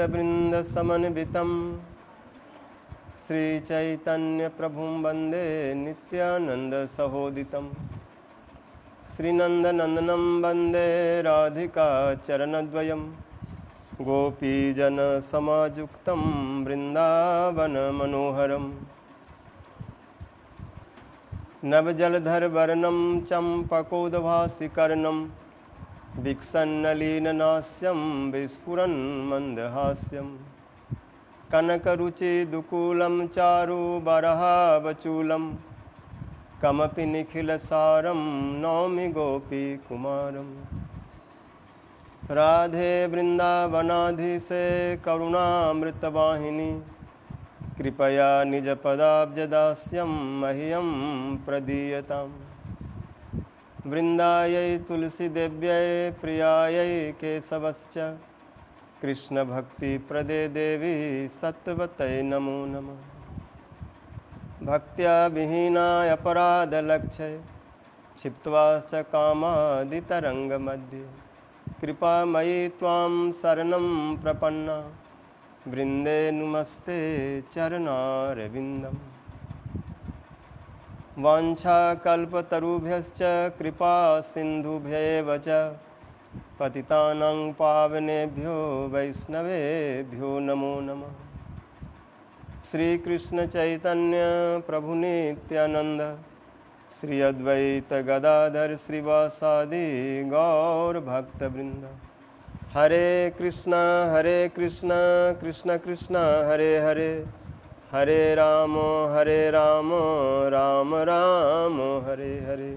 भक्तवृन्दसमन्वितं श्रीचैतन्यप्रभुं वन्दे नित्यानन्दसहोदितं श्रीनन्दनन्दनं वन्दे राधिका चरणद्वयं गोपीजनसमायुक्तं वृन्दावनमनोहरं नवजलधरवर्णं चम्पकोदभासिकर्णं विकसन्नलीननास्यं विस्फुरन्मन्दहास्यं कनकरुचिदुकूलं चारुबरहावचूलं कमपि निखिलसारं नौमि गोपीकुमारम् राधे वृन्दावनाधीशे करुणामृतवाहिनी कृपया निजपदाब्जदास्यं मह्यं प्रदीयताम् वृन्दायै तुलसीदेव्यै प्रियायै केशवश्च कृष्णभक्तिप्रदे देवी सत्वतै नमो नमः भक्त्या विहीनाय अपराधलक्षय क्षिप्त्वा च कामादितरङ्गमध्ये कृपामयी त्वां शरणं प्रपन्ना वृन्दे नुमस्ते चरणारविन्दम् वाञ्छाकल्पतरुभ्यश्च कृपा सिन्धुभ्येव च पतितानां पावनेभ्यो वैष्णवेभ्यो नमो नमः श्रीकृष्ण चैतन्य प्रभु नित्यानंद श्री अद्वैत गदाधर श्रीवासादि गौर भक्तवृंद हरे कृष्णा कृष्ण कृष्ण हरे हरे हरे राम राम राम हरे हरे।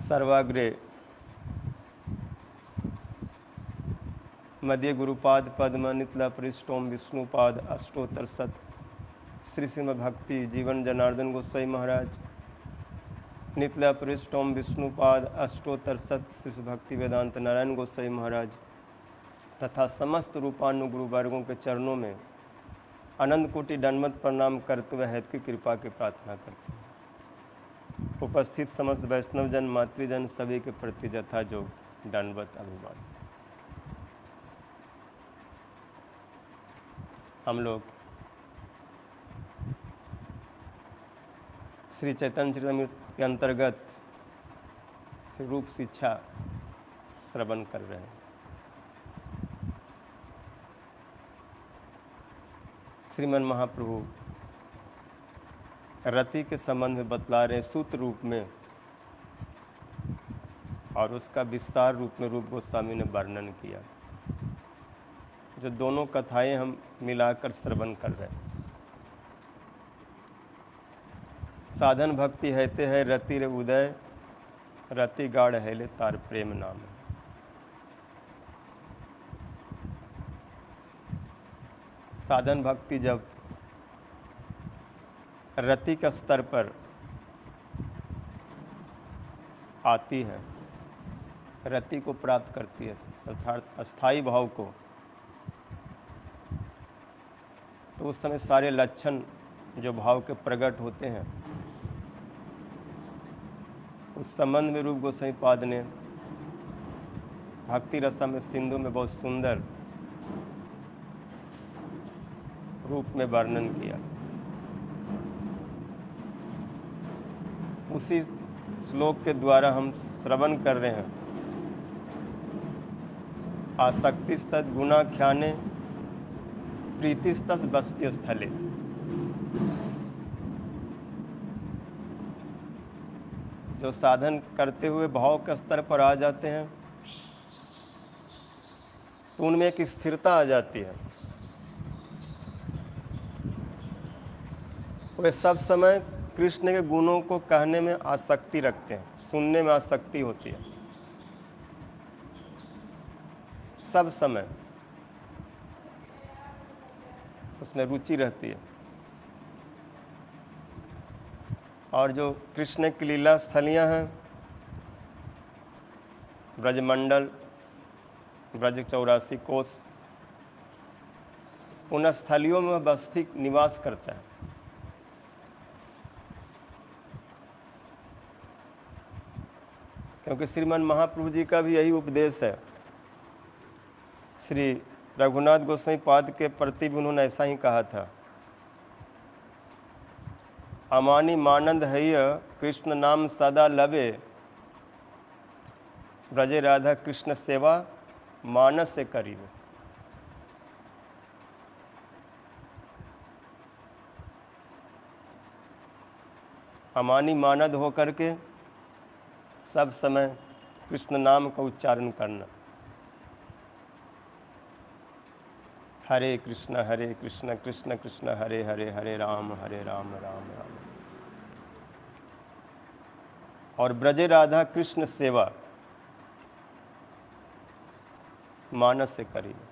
सर्वाग्रे मध्य गुरुपाद पद्म नितला पृष्ठोम विष्णुपाद अष्टोत्तर सत श्री श्रीमद् भक्ति जीवन जनार्दन गोस्वामी महाराज नितला पृष्ठोम विष्णुपाद अष्टोत्तर सत श्री भक्ति वेदांत नारायण गोस्वामी महाराज तथा समस्त रूपानुगुरु वर्गों के चरणों में अनंत कोटि दंडवत प्रणाम करते हुए हैत की कृपा की प्रार्थना करते हैं। उपस्थित समस्त वैष्णवजन मातृजन सभी के प्रति जथा जोग दंडवत अभिवादन। हम लोग श्री चैतन्य चरितामृत के अंतर्गत रूप शिक्षा श्रवण कर रहे हैं। श्रीमन महाप्रभु रति के संबंध में बतला रहे सूत्र रूप में और उसका विस्तार रूप में रूप गोस्वामी ने वर्णन किया। जो दोनों कथाएं हम मिलाकर श्रवण कर रहे हैं। साधन भक्ति हैते है रति रे उदय रति गाढ़ हैले तार प्रेम नाम। साधन भक्ति जब रति के स्तर पर आती है, रति को प्राप्त करती है अर्थात अस्थाई भाव को, तो उस समय सारे लक्षण जो भाव के प्रकट होते हैं उस संबंध में रूप गोस्वामी पाद ने भक्ति रसा में सिंधु में बहुत सुंदर रूप में वर्णन किया। उसी श्लोक के द्वारा हम श्रवण कर रहे हैं। आसक्तिस्तद गुणाख्याने प्रीतिस्तस बस्ती स्थले। जो साधन करते हुए भाव के स्तर पर आ जाते हैं तो उनमें एक स्थिरता आ जाती है। वे सब समय कृष्ण के गुणों को कहने में आसक्ति रखते हैं, सुनने में आसक्ति होती है सब समय, उसमें रुचि रहती है। और जो कृष्ण की लीला स्थलियाँ हैं, ब्रजमंडल, ब्रज 84 कोस, उन स्थलियों में बस्ती निवास करता है। क्योंकि श्रीमन महाप्रभु जी का भी यही उपदेश है। श्री रघुनाथ गोस्वामी पाद के प्रति भी उन्होंने ऐसा ही कहा था, अमानी मानंद हैय कृष्ण नाम सदा लवे, ब्रजे राधा कृष्ण सेवा मानस से करीब। अमानी मानद होकर के सब समय कृष्ण नाम का उच्चारण करना, हरे कृष्ण कृष्ण कृष्ण हरे हरे, हरे राम राम राम। और ब्रजे राधा कृष्ण सेवा मानस से करीब।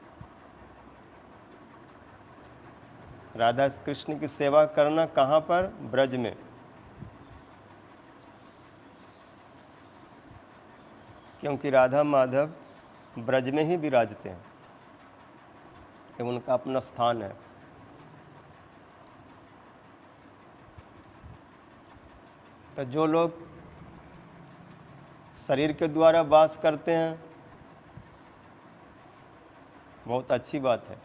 राधा कृष्ण की सेवा करना कहाँ पर? ब्रज में। क्योंकि राधा माधव ब्रज में ही विराजते हैं, ये उनका अपना स्थान है। तो जो लोग शरीर के द्वारा वास करते हैं बहुत अच्छी बात है,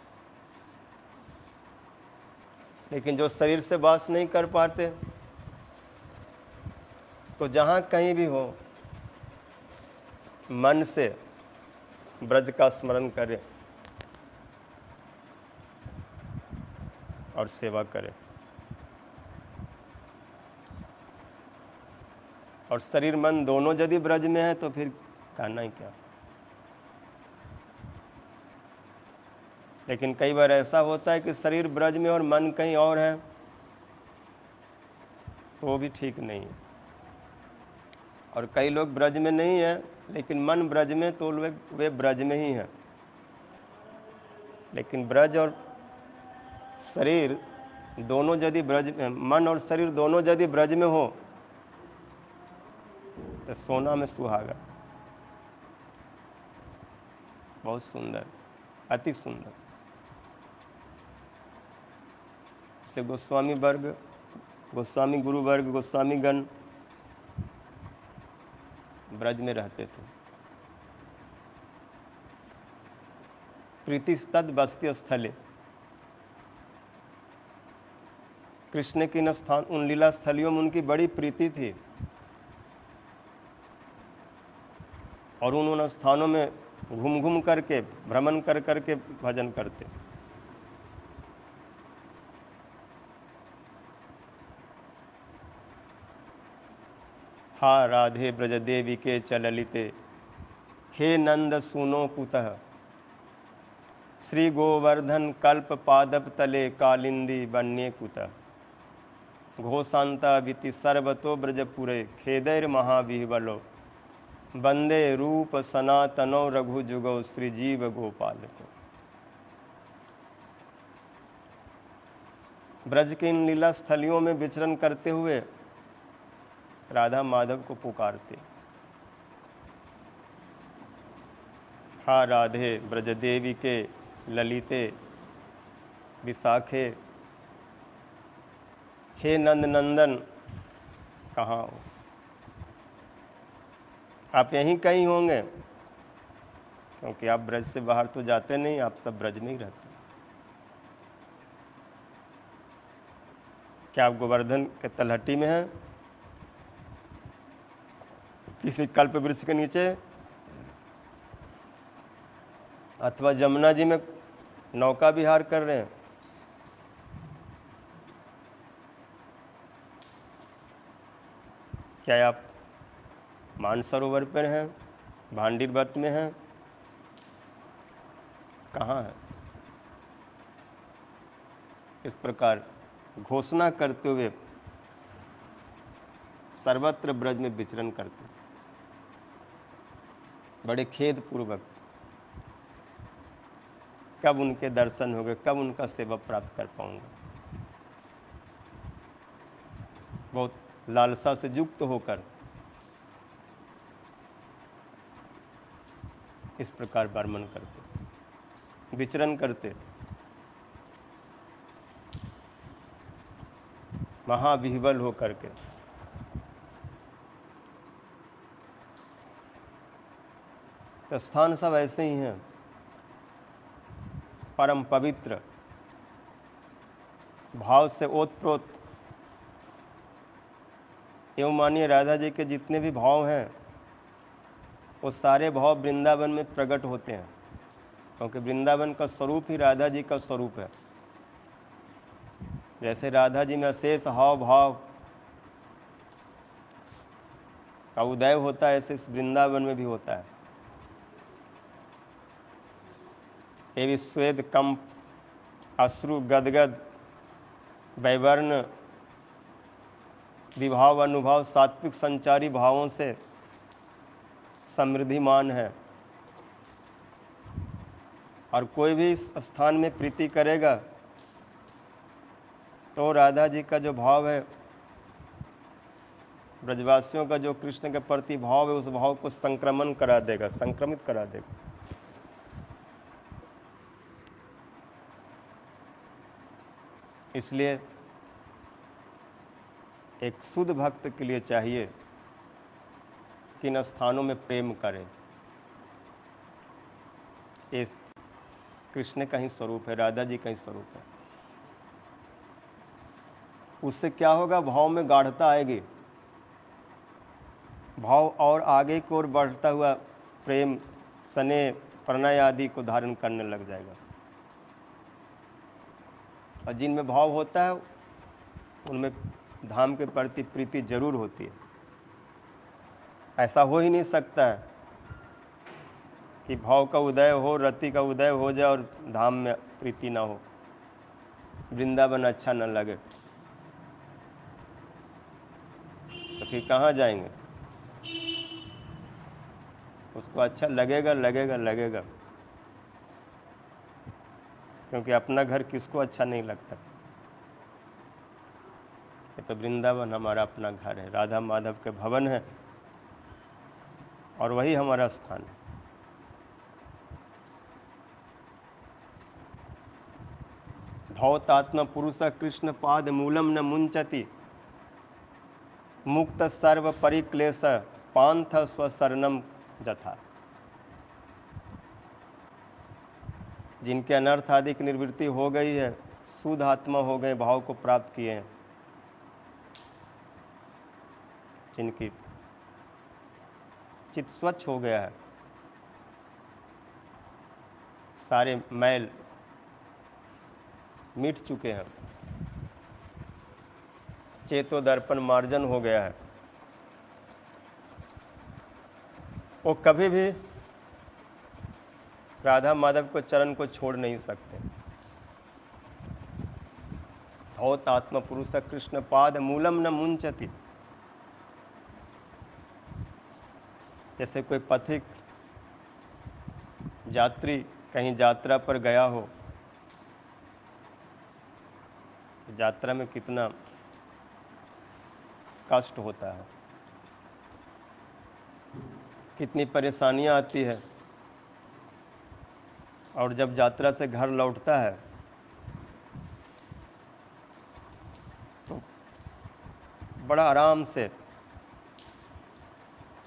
लेकिन जो शरीर से वास नहीं कर पाते तो जहाँ कहीं भी हो मन से ब्रज का स्मरण करें और सेवा करें। और शरीर मन दोनों यदि ब्रज में है तो फिर कहना ही क्या। लेकिन कई बार ऐसा होता है कि शरीर ब्रज में और मन कहीं और है, तो वो भी ठीक नहीं है। और कई लोग ब्रज में नहीं है लेकिन मन ब्रज में, तो वे ब्रज में ही हैं। लेकिन ब्रज और शरीर दोनों यदि ब्रज में, मन और शरीर दोनों यदि ब्रज में हो तो सोना में सुहागा। बहुत सुंदर, अति सुंदर। इसलिए गोस्वामी वर्ग, गोस्वामी गुरु वर्ग, गोस्वामी गण ब्रज में रहते थे। प्रीति तद बस्ती स्थले, कृष्ण की उन लीला स्थलियों में उनकी बड़ी प्रीति थी और उन स्थानों में घूम घूम करके, भ्रमण कर करके भजन करते। हा राधे ब्रज देवी के चललिते, हे नंद सुनो कुतः, श्री गोवर्धन कल्प पादप तले कालिंदी बन्ये कुतः, घोषांता विति सर्वतो ब्रजपुरे, खेदैर महाविह्वलो, वंदे रूप सनातनो रघु जुगो, श्री जीव गोपाल को। ब्रज के इन लीला स्थलियों में विचरण करते हुए राधा माधव को पुकारते, हा राधे ब्रज देवी के ललिते विशाखे, हे नंद नंदन कहाँ हो? आप यहीं कहीं होंगे, क्योंकि आप ब्रज से बाहर तो जाते नहीं, आप सब ब्रज में ही रहते। क्या आप गोवर्धन के तलहटी में हैं, किसी कल्प वृक्ष के नीचे, अथवा जमुना जी में नौका विहार कर रहे हैं? क्या आप मानसरोवर पर हैं, भांडीर वट में हैं, कहाँ हैं? इस प्रकार घोषणा करते हुए सर्वत्र ब्रज में विचरण करते, बड़े खेद पूर्वक। कब उनके दर्शन होंगे, कब उनका सेवा प्राप्त कर पाऊंगा, बहुत लालसा से युक्त होकर इस प्रकार वर्णन करते, विचरण करते, महाविह्वल हो करके। तो स्थान सब ऐसे ही हैं, परम पवित्र, भाव से ओतप्रोत। एवं मानिए राधा जी के जितने भी भाव हैं वो सारे भाव वृंदावन में प्रकट होते हैं, क्योंकि वृंदावन का स्वरूप ही राधा जी का स्वरूप है। जैसे राधा जी में अशेष हाव भाव का उदय होता है, ऐसे इस वृंदावन में भी होता है। ये भी स्वेद कंप, अश्रु गदगद, वैवर्ण, विभाव अनुभाव, सात्विक संचारी भावों से समृद्धिमान है। और कोई भी इस स्थान में प्रीति करेगा तो राधा जी का जो भाव है, ब्रजवासियों का जो कृष्ण के प्रति भाव है, उस भाव को संक्रमण करा देगा, संक्रमित करा देगा। इसलिए एक शुद्ध भक्त के लिए चाहिए कि इन स्थानों में प्रेम करे। ये कृष्ण का ही स्वरूप है, राधा जी का ही स्वरूप है। उससे क्या होगा? भाव में गाढ़ता आएगी, भाव और आगे की ओर बढ़ता हुआ प्रेम, स्नेह, प्रणय आदि को धारण करने लग जाएगा। और जिनमें भाव होता है उनमें धाम के प्रति प्रीति जरूर होती है। ऐसा हो ही नहीं सकता है कि भाव का उदय हो, रति का उदय हो जाए और धाम में प्रीति ना हो, वृंदावन अच्छा न लगे, तो फिर कहाँ जाएंगे? उसको अच्छा लगेगा लगेगा लगेगा, क्योंकि अपना घर किसको अच्छा नहीं लगता। ये तो वृंदावन हमारा अपना घर है, राधा माधव के भवन है और वही हमारा स्थान है। धौतात्म पुरुष कृष्ण पाद मूलम न मुंचति, मुक्त सर्व परिक्लेश पांथ स्वशरणम जथा। जिनके अनर्थ आदि की निवृत्ति हो गई है, शुद्ध आत्मा हो गए, भाव को प्राप्त किए हैं, जिनकी चित्त स्वच्छ हो गया है, सारे मैल मिट चुके हैं, चेतो दर्पण मार्जन हो गया है, वो कभी भी राधा माधव को चरण को छोड़ नहीं सकते। धौत आत्म पुरुष कृष्ण पाद मूलम न मुंचति। जैसे कोई पथिक यात्री कहीं यात्रा पर गया हो, यात्रा में कितना कष्ट होता है, कितनी परेशानियां आती है, और जब यात्रा से घर लौटता है तो बड़ा आराम से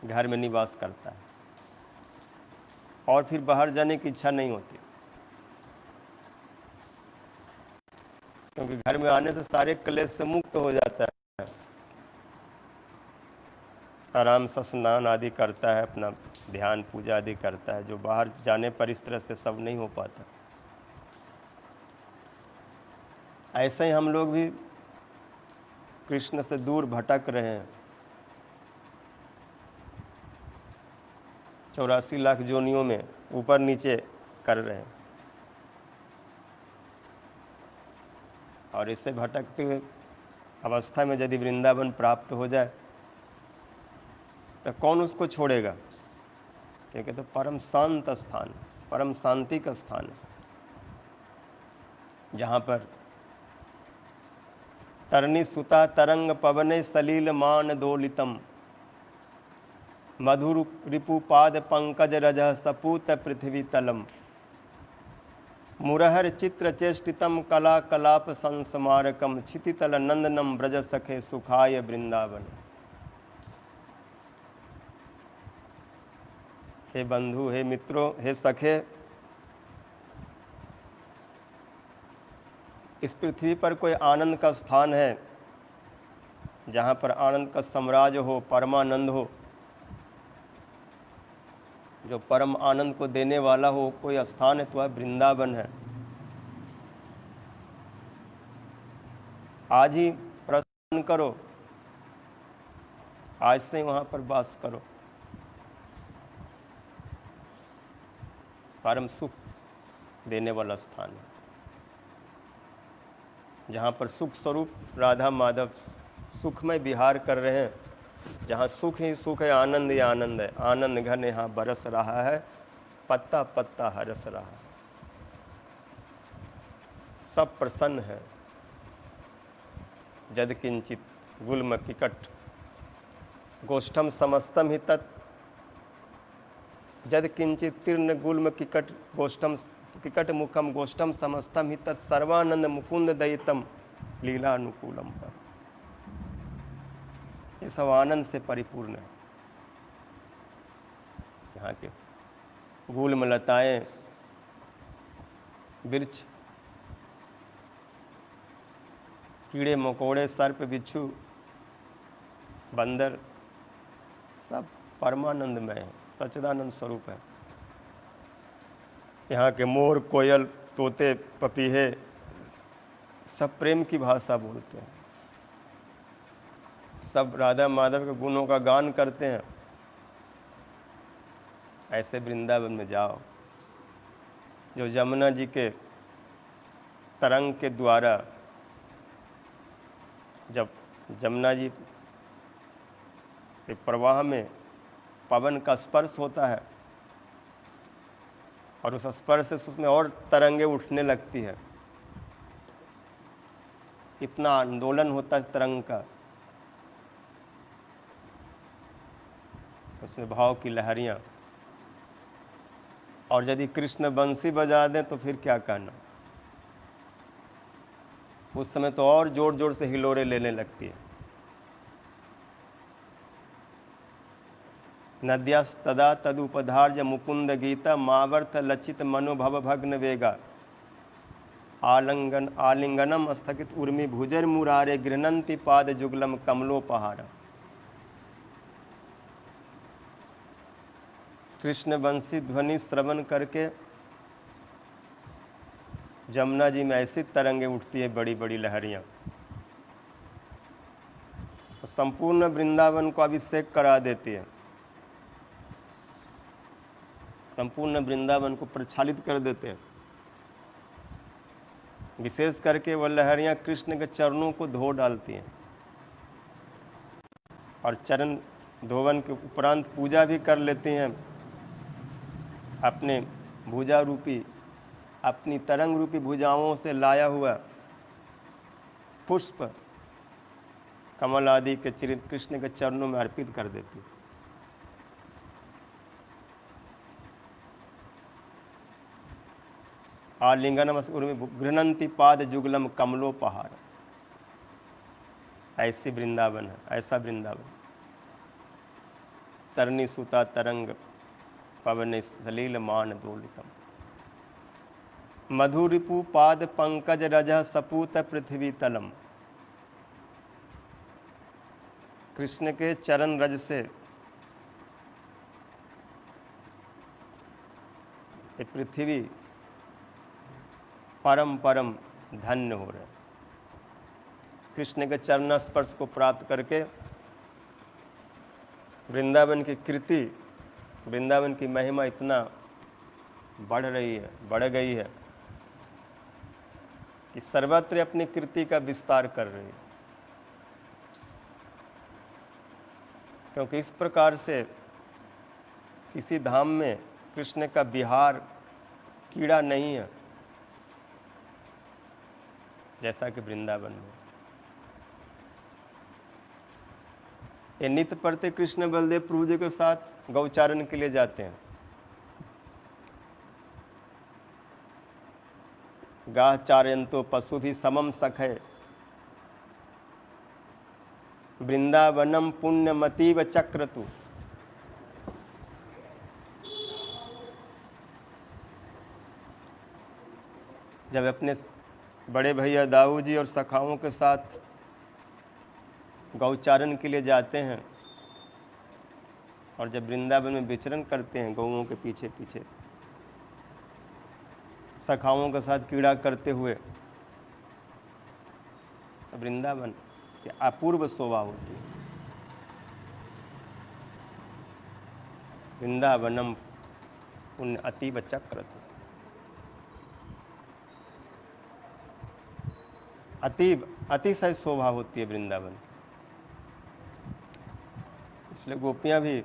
घर में निवास करता है और फिर बाहर जाने की इच्छा नहीं होती, क्योंकि घर में आने से सारे क्लेश से मुक्त हो जाता है। आराम से स्नान आदि करता है, अपना ध्यान पूजा आदि करता है, जो बाहर जाने पर इस तरह से सब नहीं हो पाता। ऐसे ही हम लोग भी कृष्ण से दूर भटक रहे हैं, 84 लाख जोनियों में ऊपर नीचे कर रहे हैं, और इससे भटकते हुए अवस्था में यदि वृंदावन प्राप्त हो जाए तो कौन उसको छोड़ेगा? क्योंकि तो परम शांत स्थान, परम शांति का स्थान है, जहाँ पर तरनी सुता तरंग पवने सलील मान दोलितम, मधुर रिपुपाद पंकज रज सपूत पृथ्वी तलम, मुरहर चित्र चेष्टितम कला कलाप संस्मारकम, क्षितितल नंदनम ब्रज सखे सुखाय वृंदावन। हे बंधु, हे मित्रों, हे सखे, इस पृथ्वी पर कोई आनंद का स्थान है जहाँ पर आनंद का साम्राज्य हो, परमानंद हो, जो परम आनंद को देने वाला हो, कोई स्थान है तो वह वृंदावन है। आज ही प्रस्थान करो, आज से वहाँ पर वास करो। परम सुख देने वाला स्थान है, जहाँ पर सुख स्वरूप राधा माधव सुखमय विहार कर रहे हैं, जहाँ सुख ही सुख है, आनंद ही आनंद है, आनंद घन यहाँ बरस रहा है, पत्ता पत्ता हरस रहा है, सब प्रसन्न है। जद किंचित गुल्म किकट गोष्ठम समस्तम ही तत्, जद किंचित तीर्ण गुल्म किकट गोष्ठम किकट मुखम गोष्ठम समस्तम ही तत् सर्वानंद मुकुंद दयितम लीलानुकूलम पर। ये सब आनंद से परिपूर्ण है। यहाँ के गुल्म लताएं, वृक्ष, कीड़े मकोड़े, सर्प बिच्छू, बंदर, सब परमानंदमय है, सच्चिदानंद स्वरूप है। यहाँ के मोर, कोयल, तोते, पपीहे सब प्रेम की भाषा बोलते हैं, सब राधा माधव के गुणों का गान करते हैं। ऐसे वृंदावन में जाओ, जो यमुना जी के तरंग के द्वारा, जब यमुना जी के प्रवाह में पवन का स्पर्श होता है और उस स्पर्श से उसमें और तरंगे उठने लगती है, इतना आंदोलन होता है तरंग का, उसमें भाव की लहरियां। और यदि कृष्ण बंसी बजा दें तो फिर क्या कहना, उस समय तो और जोर जोर से हिलोरे लेने लगती है। नद्यास्तदा तदुपधार्य मुकुंद गीता मावर्त लचित मनोभव भग्न वेगा आलिंगनम स्थगित उर्मी भुजर मुरारे गृहणंति पाद जुगलम कमलोपहार। कृष्ण वंशी ध्वनि श्रवण करके यमुना जी में ऐसी तरंगे उठती है, बड़ी बड़ी लहरियां, संपूर्ण वृंदावन को अभिषेक करा देती है, संपूर्ण वृंदावन को प्रक्षालित कर देते हैं। विशेष करके वह लहरियां कृष्ण के चरणों को धो डालती हैं और चरण धोवन के उपरांत पूजा भी कर लेती हैं। अपने भुजा रूपी, अपनी तरंग रूपी भुजाओं से लाया हुआ पुष्प कमल आदि के कृष्ण के चरणों में अर्पित कर देती। आलिंगनम गृहणंति पाद जुगलम कमलोपहार। ऐसी वृंदावन है, ऐसा वृंदावन। तरनी सुता तरंग पवन सलील मान दोलितम मधुरिपु पाद पंकज रज सपूत पृथ्वी तलम। कृष्ण के चरण रज से ये पृथ्वी परम परम धन्य हो रहे। कृष्ण के चरण स्पर्श को प्राप्त करके वृंदावन की कीर्ति, वृंदावन की महिमा इतना बढ़ रही है, बढ़ गई है कि सर्वत्र अपनी कीर्ति का विस्तार कर रही है। क्योंकि इस प्रकार से किसी धाम में कृष्ण का विहार कीड़ा नहीं है जैसा कि वृंदावन में। ये नित्य प्रति कृष्ण बलदेव प्रभु जी के साथ गौचारण के लिए जाते हैं। गाह चारयंतो पशु भी समम सखे वृंदावनम पुण्यमतीव चक्रतु। जब अपने बड़े भैया दाऊ जी और सखाओं के साथ गौचारण के लिए जाते हैं और जब वृंदावन में विचरण करते हैं गौओं के पीछे पीछे सखाओं के साथ क्रीड़ा करते हुए, तो वृंदावन की अपूर्व शोभा होती है। वृंदावनम पुण्य अतीव चक्रत, अतिशय शोभा होती है वृंदावन। इसलिए गोपियां भी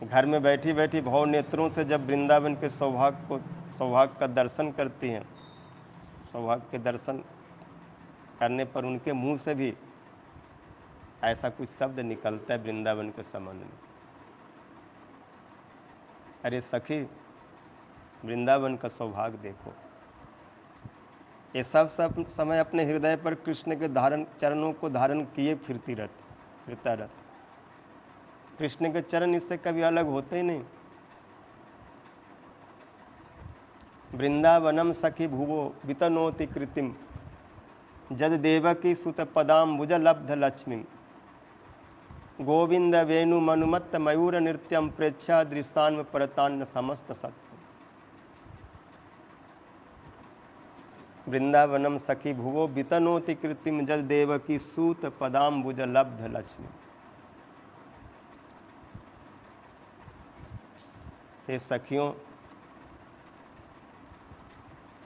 घर में बैठी बैठी भाव नेत्रों से जब वृंदावन के सौभाग्य का दर्शन करती हैं, सौभाग्य के दर्शन करने पर उनके मुंह से भी ऐसा कुछ शब्द निकलता है वृंदावन के संबंध में, अरे सखी वृंदावन का सौभाग्य देखो। ये सब समय अपने हृदय पर कृष्ण के चरणों को धारण किए फिरता रहता। कृष्ण के चरण इससे कभी अलग होते ही नहीं। वृंदावनम सखी भुवो वितनोति कृतिम जद देवकी सुत पदाम्बुज लब्ध लक्ष्मी गोविंद वेणु मनुमत्त मयूर नृत्यम प्रेक्षा दृशान्व परतान्न समस्त सत्य। वृंदावनम सखी भुवो वितनोति कृतिम जल देवकी सूत पदाम्बुज लब्ध लक्ष्मी। हे सखियों,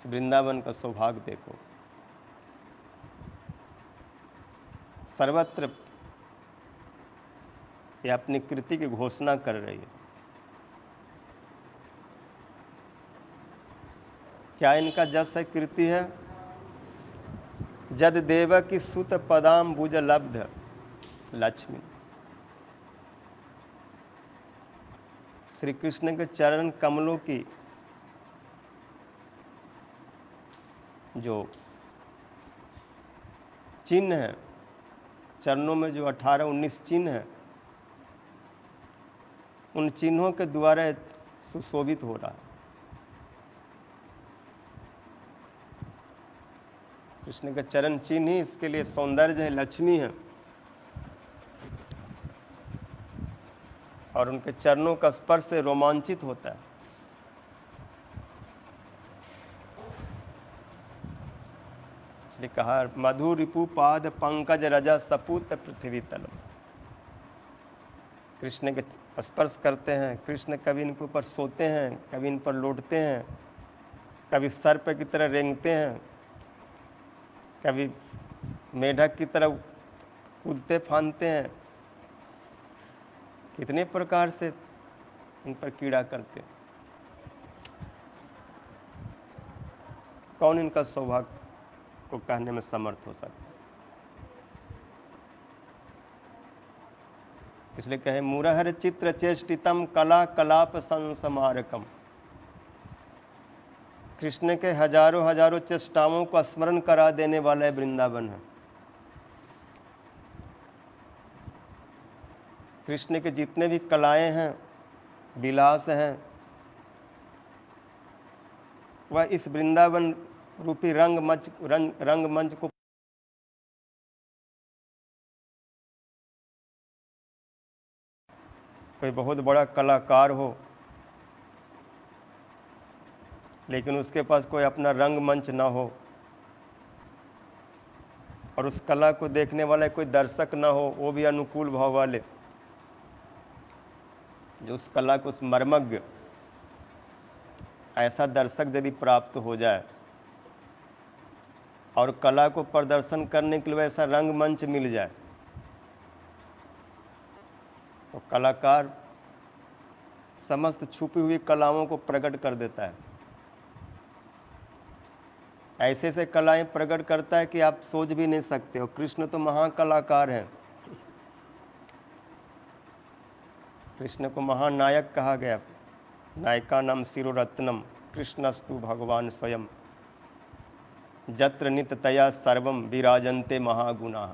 वृंदावन का सौभाग्य देखो। सर्वत्र ये अपनी कृति की घोषणा कर रही है। क्या इनका जस है, कृति है? जद देव की सुत पदाम्बुज लब्ध लक्ष्मी। श्री कृष्ण के चरण कमलों की जो चिन्ह है, चरणों में जो 18-19 चिन्ह है, उन चिन्हों के द्वारा सुशोभित हो रहा है। कृष्ण के चरण चिन्ह ही इसके लिए सौंदर्य है, लक्ष्मी है। और उनके चरणों का स्पर्श से रोमांचित होता है। इसलिए कहा मधु रिपु पाद पंकज रजा सपूत पृथ्वी तलम। कृष्ण के स्पर्श करते हैं, कृष्ण कभी इनके ऊपर सोते हैं, कभी इन पर लौटते हैं, कभी सर्प की तरह रेंगते हैं, कभी मेढक की तरह कूदते फांदते हैं। कितने प्रकार से इन पर कीड़ा करते। कौन इनका सौभाग्य को कहने में समर्थ हो सकता। इसलिए कहे मुरहर चित्र चेष्टितम कला कलाप संसमारकम। कृष्ण के हजारों हजारों चेष्टाओं का स्मरण करा देने वाला है वृंदावन है। कृष्ण के जितने भी कलाएं हैं, विलास हैं, वह इस वृंदावन रूपी रंगमंच को कोई बहुत बड़ा कलाकार हो लेकिन उसके पास कोई अपना रंगमंच ना हो और उस कला को देखने वाला कोई दर्शक ना हो, वो भी अनुकूल भाव वाले, जो उस कला को, उस मर्मज्ञ ऐसा दर्शक यदि प्राप्त हो जाए और कला को प्रदर्शन करने के लिए ऐसा रंगमंच मिल जाए, तो कलाकार समस्त छुपी हुई कलाओं को प्रकट कर देता है। ऐसे से कलाएं प्रकट करता है कि आप सोच भी नहीं सकते हो। कृष्ण तो महाकलाकार हैं। कृष्ण को महानायक कहा गया। नायका नाम शिरोरत्नम कृष्णस्तु भगवान स्वयं जत्र नित्यतया सर्वम विराजन्ते महागुणाः।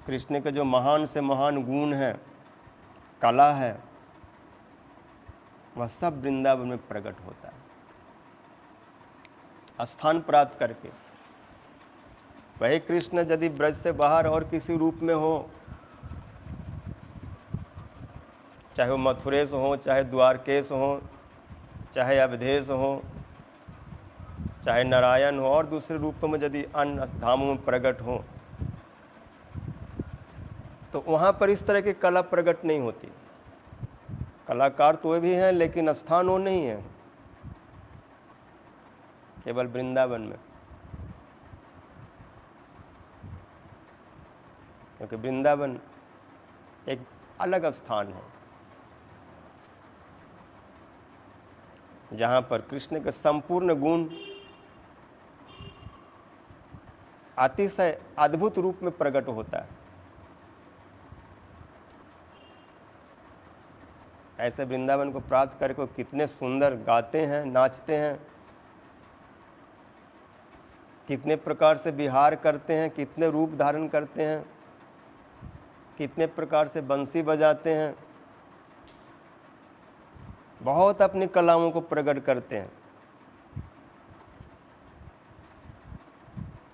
कृष्ण के जो महान से महान गुण है, कला है, वह सब वृंदावन में प्रकट होता है। स्थान प्राप्त करके। वही कृष्ण यदि ब्रज से बाहर और किसी रूप में हो, चाहे वो मथुरेश हो, चाहे द्वारकेश हो, चाहे अवधेश हो, चाहे नारायण हो, और दूसरे रूप में यदि अन्य धामों में प्रकट हो, तो वहाँ पर इस तरह की कला प्रकट नहीं होती। कलाकार तो वे भी हैं, लेकिन स्थान वो नहीं है, केवल वृंदावन में। क्योंकि वृंदावन एक अलग स्थान है, जहाँ पर कृष्ण के संपूर्ण गुण अतिशय अद्भुत रूप में प्रकट होता है। ऐसे वृंदावन को प्राप्त करके कितने सुंदर गाते हैं, नाचते हैं, कितने प्रकार से विहार करते हैं, कितने रूप धारण करते हैं, कितने प्रकार से बंसी बजाते हैं, बहुत अपनी कलाओं को प्रकट करते हैं।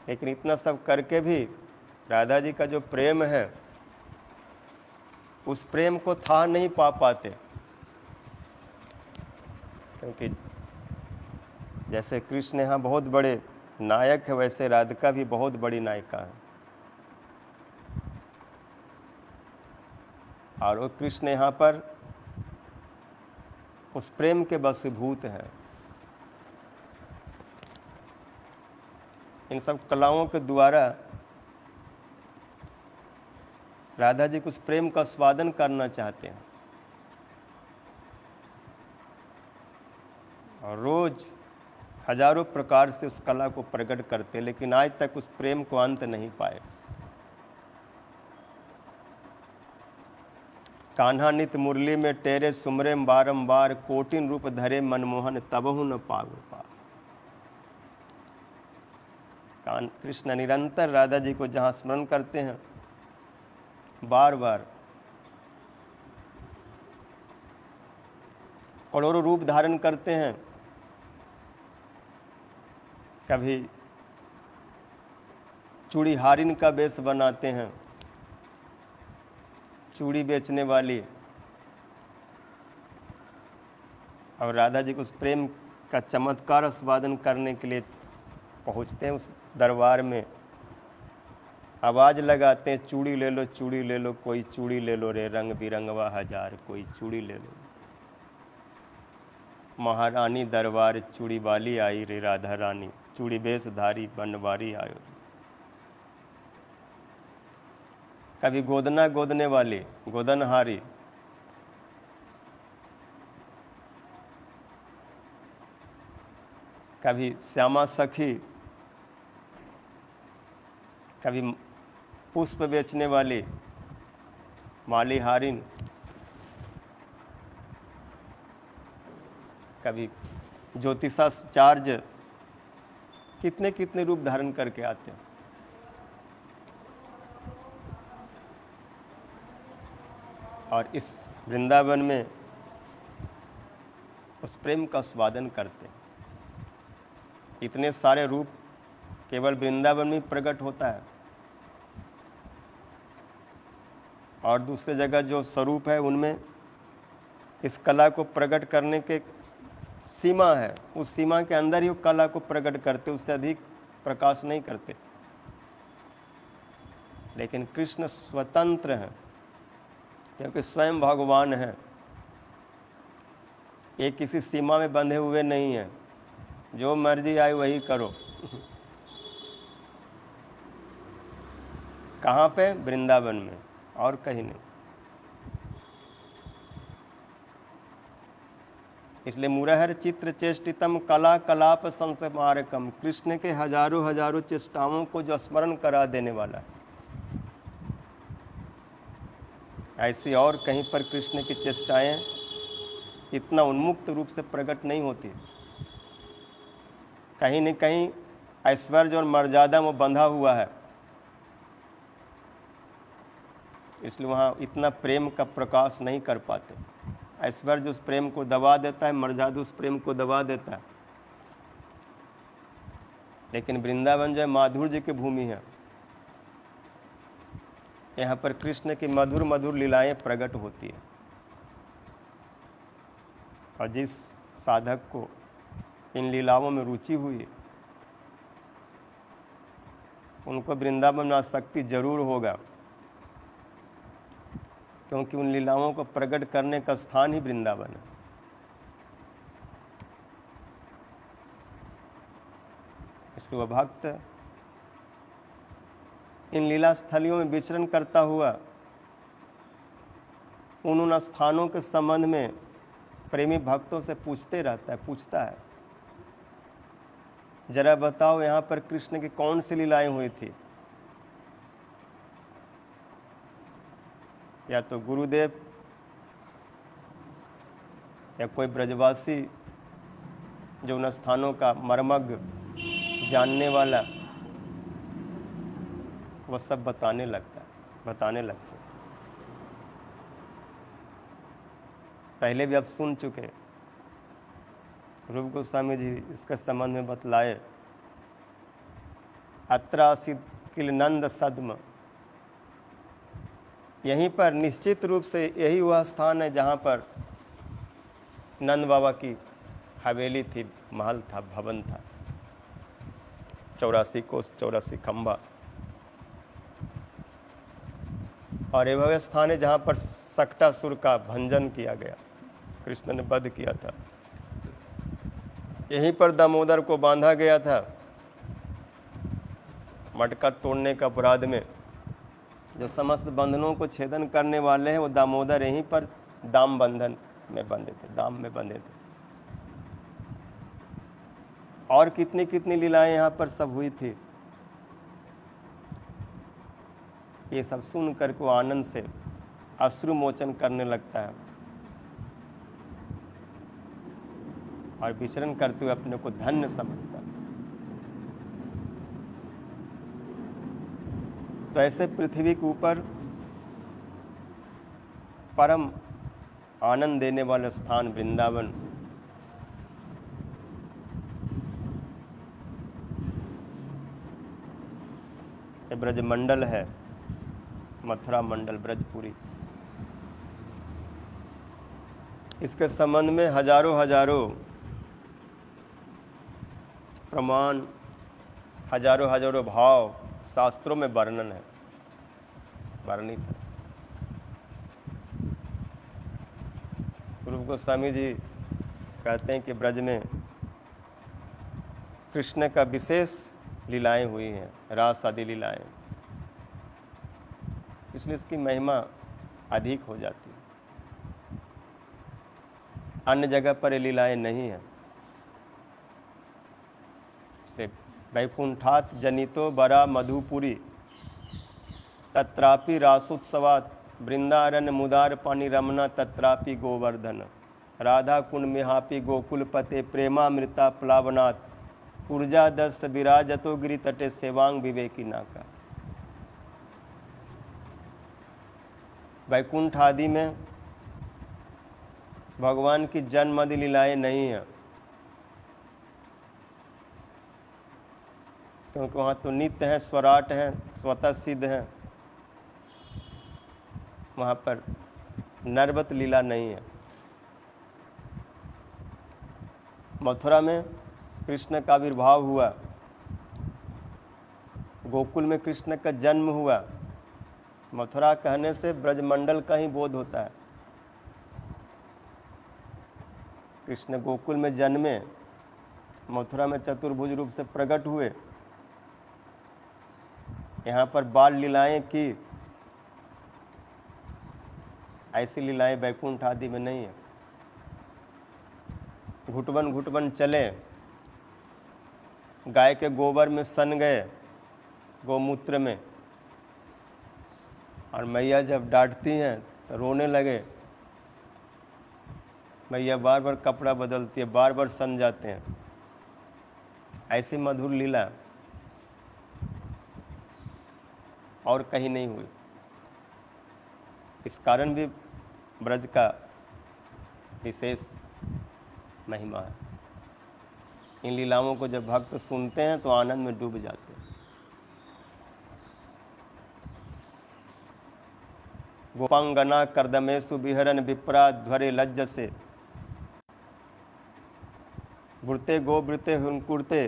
लेकिन इतना सब करके भी राधा जी का जो प्रेम है, उस प्रेम को था नहीं पा पाते। क्योंकि जैसे कृष्ण यहाँ बहुत बड़े नायक है, वैसे राधिका भी बहुत बड़ी नायिका है। और वो कृष्ण यहाँ पर उस प्रेम के वशीभूत हैं। इन सब कलाओं के द्वारा राधा जी कुछ प्रेम का स्वादन करना चाहते हैं, और रोज हजारों प्रकार से उस कला को प्रकट करते, लेकिन आज तक उस प्रेम को अंत नहीं पाए। कान्हा नित मुरली में टेरे सुमरे बारंबार, कोटिन रूप धरे मनमोहन तबहु न पागु पार। कृष्ण निरंतर राधा जी को जहाँ स्मरण करते हैं, बार बार करोड़ों रूप धारण करते हैं। कभी चूड़ी हारिन का वेश बनाते हैं, चूड़ी बेचने वाली, और राधा जी को उस प्रेम का चमत्कार आस्वादन करने के लिए पहुंचते हैं उस दरबार में। आवाज लगाते हैं, चूड़ी ले लो, चूड़ी ले लो, कोई चूड़ी ले लो रे, रंग बिरंगवा हजार, कोई चूड़ी ले लो। महारानी दरबार चूड़ी वाली आई रे, राधा रानी चूड़ी बेशधारी बनवारी आयो। कभी गोदना गोदने वाली, गोदनहारी, कभी श्यामा सखी, कभी पुष्प बेचने वाली मालीहारिन, कभी ज्योतिषाचार्य, कितने कितने रूप धारण करके आते हैं। और इस वृंदावन में उस प्रेम का स्वादन करते हैं। इतने सारे रूप केवल वृंदावन में प्रकट होता है, और दूसरे जगह जो स्वरूप है उनमें इस कला को प्रकट करने के सीमा है, उस सीमा के अंदर ही कला को प्रकट करते, उससे अधिक प्रकाश नहीं करते। लेकिन कृष्ण स्वतंत्र हैं, क्योंकि स्वयं भगवान हैं। ये किसी सीमा में बंधे हुए नहीं हैं, जो मर्जी आए वही करो। कहाँ पे? वृंदावन में, और कहीं नहीं। इसलिए मुरहर चित्र चेष्टितम कला कलाप संस्मारकम, कृष्ण के हजारों हजारों चेष्टाओं को जो स्मरण करा देने वाला है। ऐसी और कहीं पर कृष्ण की चेष्टाएं इतना उन्मुक्त रूप से प्रकट नहीं होती। कहीं न कहीं ऐश्वर्य और मर्यादा में बंधा हुआ है, इसलिए वहाँ इतना प्रेम का प्रकाश नहीं कर पाते। ऐश्वर्य उस प्रेम को दबा देता है, मर्यादा उस प्रेम को दबा देता है। लेकिन वृंदावन जो है माधुर्य की भूमि है। यहाँ पर कृष्ण की मधुर मधुर लीलाएं प्रकट होती है। और जिस साधक को इन लीलाओं में रुचि हुई उनको वृंदावन में आसक्ति जरूर होगा, क्योंकि उन लीलाओं को प्रकट करने का स्थान ही वृंदावन है। इसलिए वह भक्त इन लीला स्थलियों में विचरण करता हुआ उन स्थानों के संबंध में प्रेमी भक्तों से पूछता है, जरा बताओ यहाँ पर कृष्ण की कौन सी लीलाएं हुई थी। या तो गुरुदेव या कोई ब्रजवासी जो उन स्थानों का मर्मज्ञ जानने वाला, वह सब बताने लगते। पहले भी आप सुन चुके, रूप गोस्वामी जी इसके संबंध में बतलाए। अत्रासित किल नंद सद्म, यहीं पर निश्चित रूप से यही वह स्थान है जहाँ पर नंद बाबा की हवेली थी, महल था, भवन था, 84 कोस 84 खंबा। और ये वह स्थान है जहाँ पर सक्टासुर का भंजन किया गया, कृष्ण ने वध किया था। यहीं पर दामोदर को बांधा गया था मटका तोड़ने का अपराध में। जो समस्त बंधनों को छेदन करने वाले हैं वो दामोदर यहीं पर दाम बंधन में बंधे थे, दाम में बंधे थे। और कितनी कितनी लीलाएं यहाँ पर सब हुई थी। ये सब सुन कर को आनंद से अश्रु मोचन करने लगता है और विचरण करते हुए अपने को धन्य समझता है। तो ऐसे पृथ्वी के ऊपर परम आनंद देने वाला स्थान वृंदावन, ये ब्रजमंडल है, मथुरा मंडल, ब्रजपुरी। इसके संबंध में हजारों प्रमाण, हजारों भाव शास्त्रों में वर्णन है, वर्णित है। रूप गोस्वामी जी कहते हैं कि ब्रज में कृष्ण का विशेष लीलाएं हुई हैं, रास आदि लीलाएं, इसलिए इसकी महिमा अधिक हो जाती है। अन्य जगह पर ये लीलाएं नहीं है। इसलिए वैकुंठात जनितो बरा मधुपुरी तत्रापि रासोत्सवात वृंदारण्य मुदार पानी रमना तत्रापि गोवर्धन राधा कुंड मिहापि गोकुलपते प्रेमामृता प्लावनाथ ऊर्जा दस विराजतो गिरि तटे सेवांग विवेकी नाका। वैकुंठ आदि में भगवान की जन्म आदि लीलाएं नहीं है, क्योंकि वहाँ तो नित्य है, स्वराट है, स्वतः सिद्ध है। वहाँ पर नरवत लीला नहीं है। मथुरा में कृष्ण का आविर्भाव हुआ, गोकुल में कृष्ण का जन्म हुआ। मथुरा कहने से ब्रजमंडल का ही बोध होता है। कृष्ण गोकुल में जन्मे, मथुरा में चतुर्भुज रूप से प्रकट हुए, यहाँ पर बाल लीलाएं की। ऐसी लीलाएं वैकुंठ आदि में नहीं है। घुटवन घुटवन चले, गाय के गोबर में सन गए, गोमूत्र में, और मैया जब डांटती हैं तो रोने लगे। मैया बार बार कपड़ा बदलती है, बार बार सन जाते हैं। ऐसी मधुर लीला और कहीं नहीं हुई। इस कारण भी ब्रज का विशेष महिमा है। इन लीलाओं को जब भक्त सुनते हैं तो आनंद में डूब जाते हैं। गोपांगना कर्दमेषु विहरन विप्रा ध्वरे लज्ज से वृते गोवृते हुंकुरते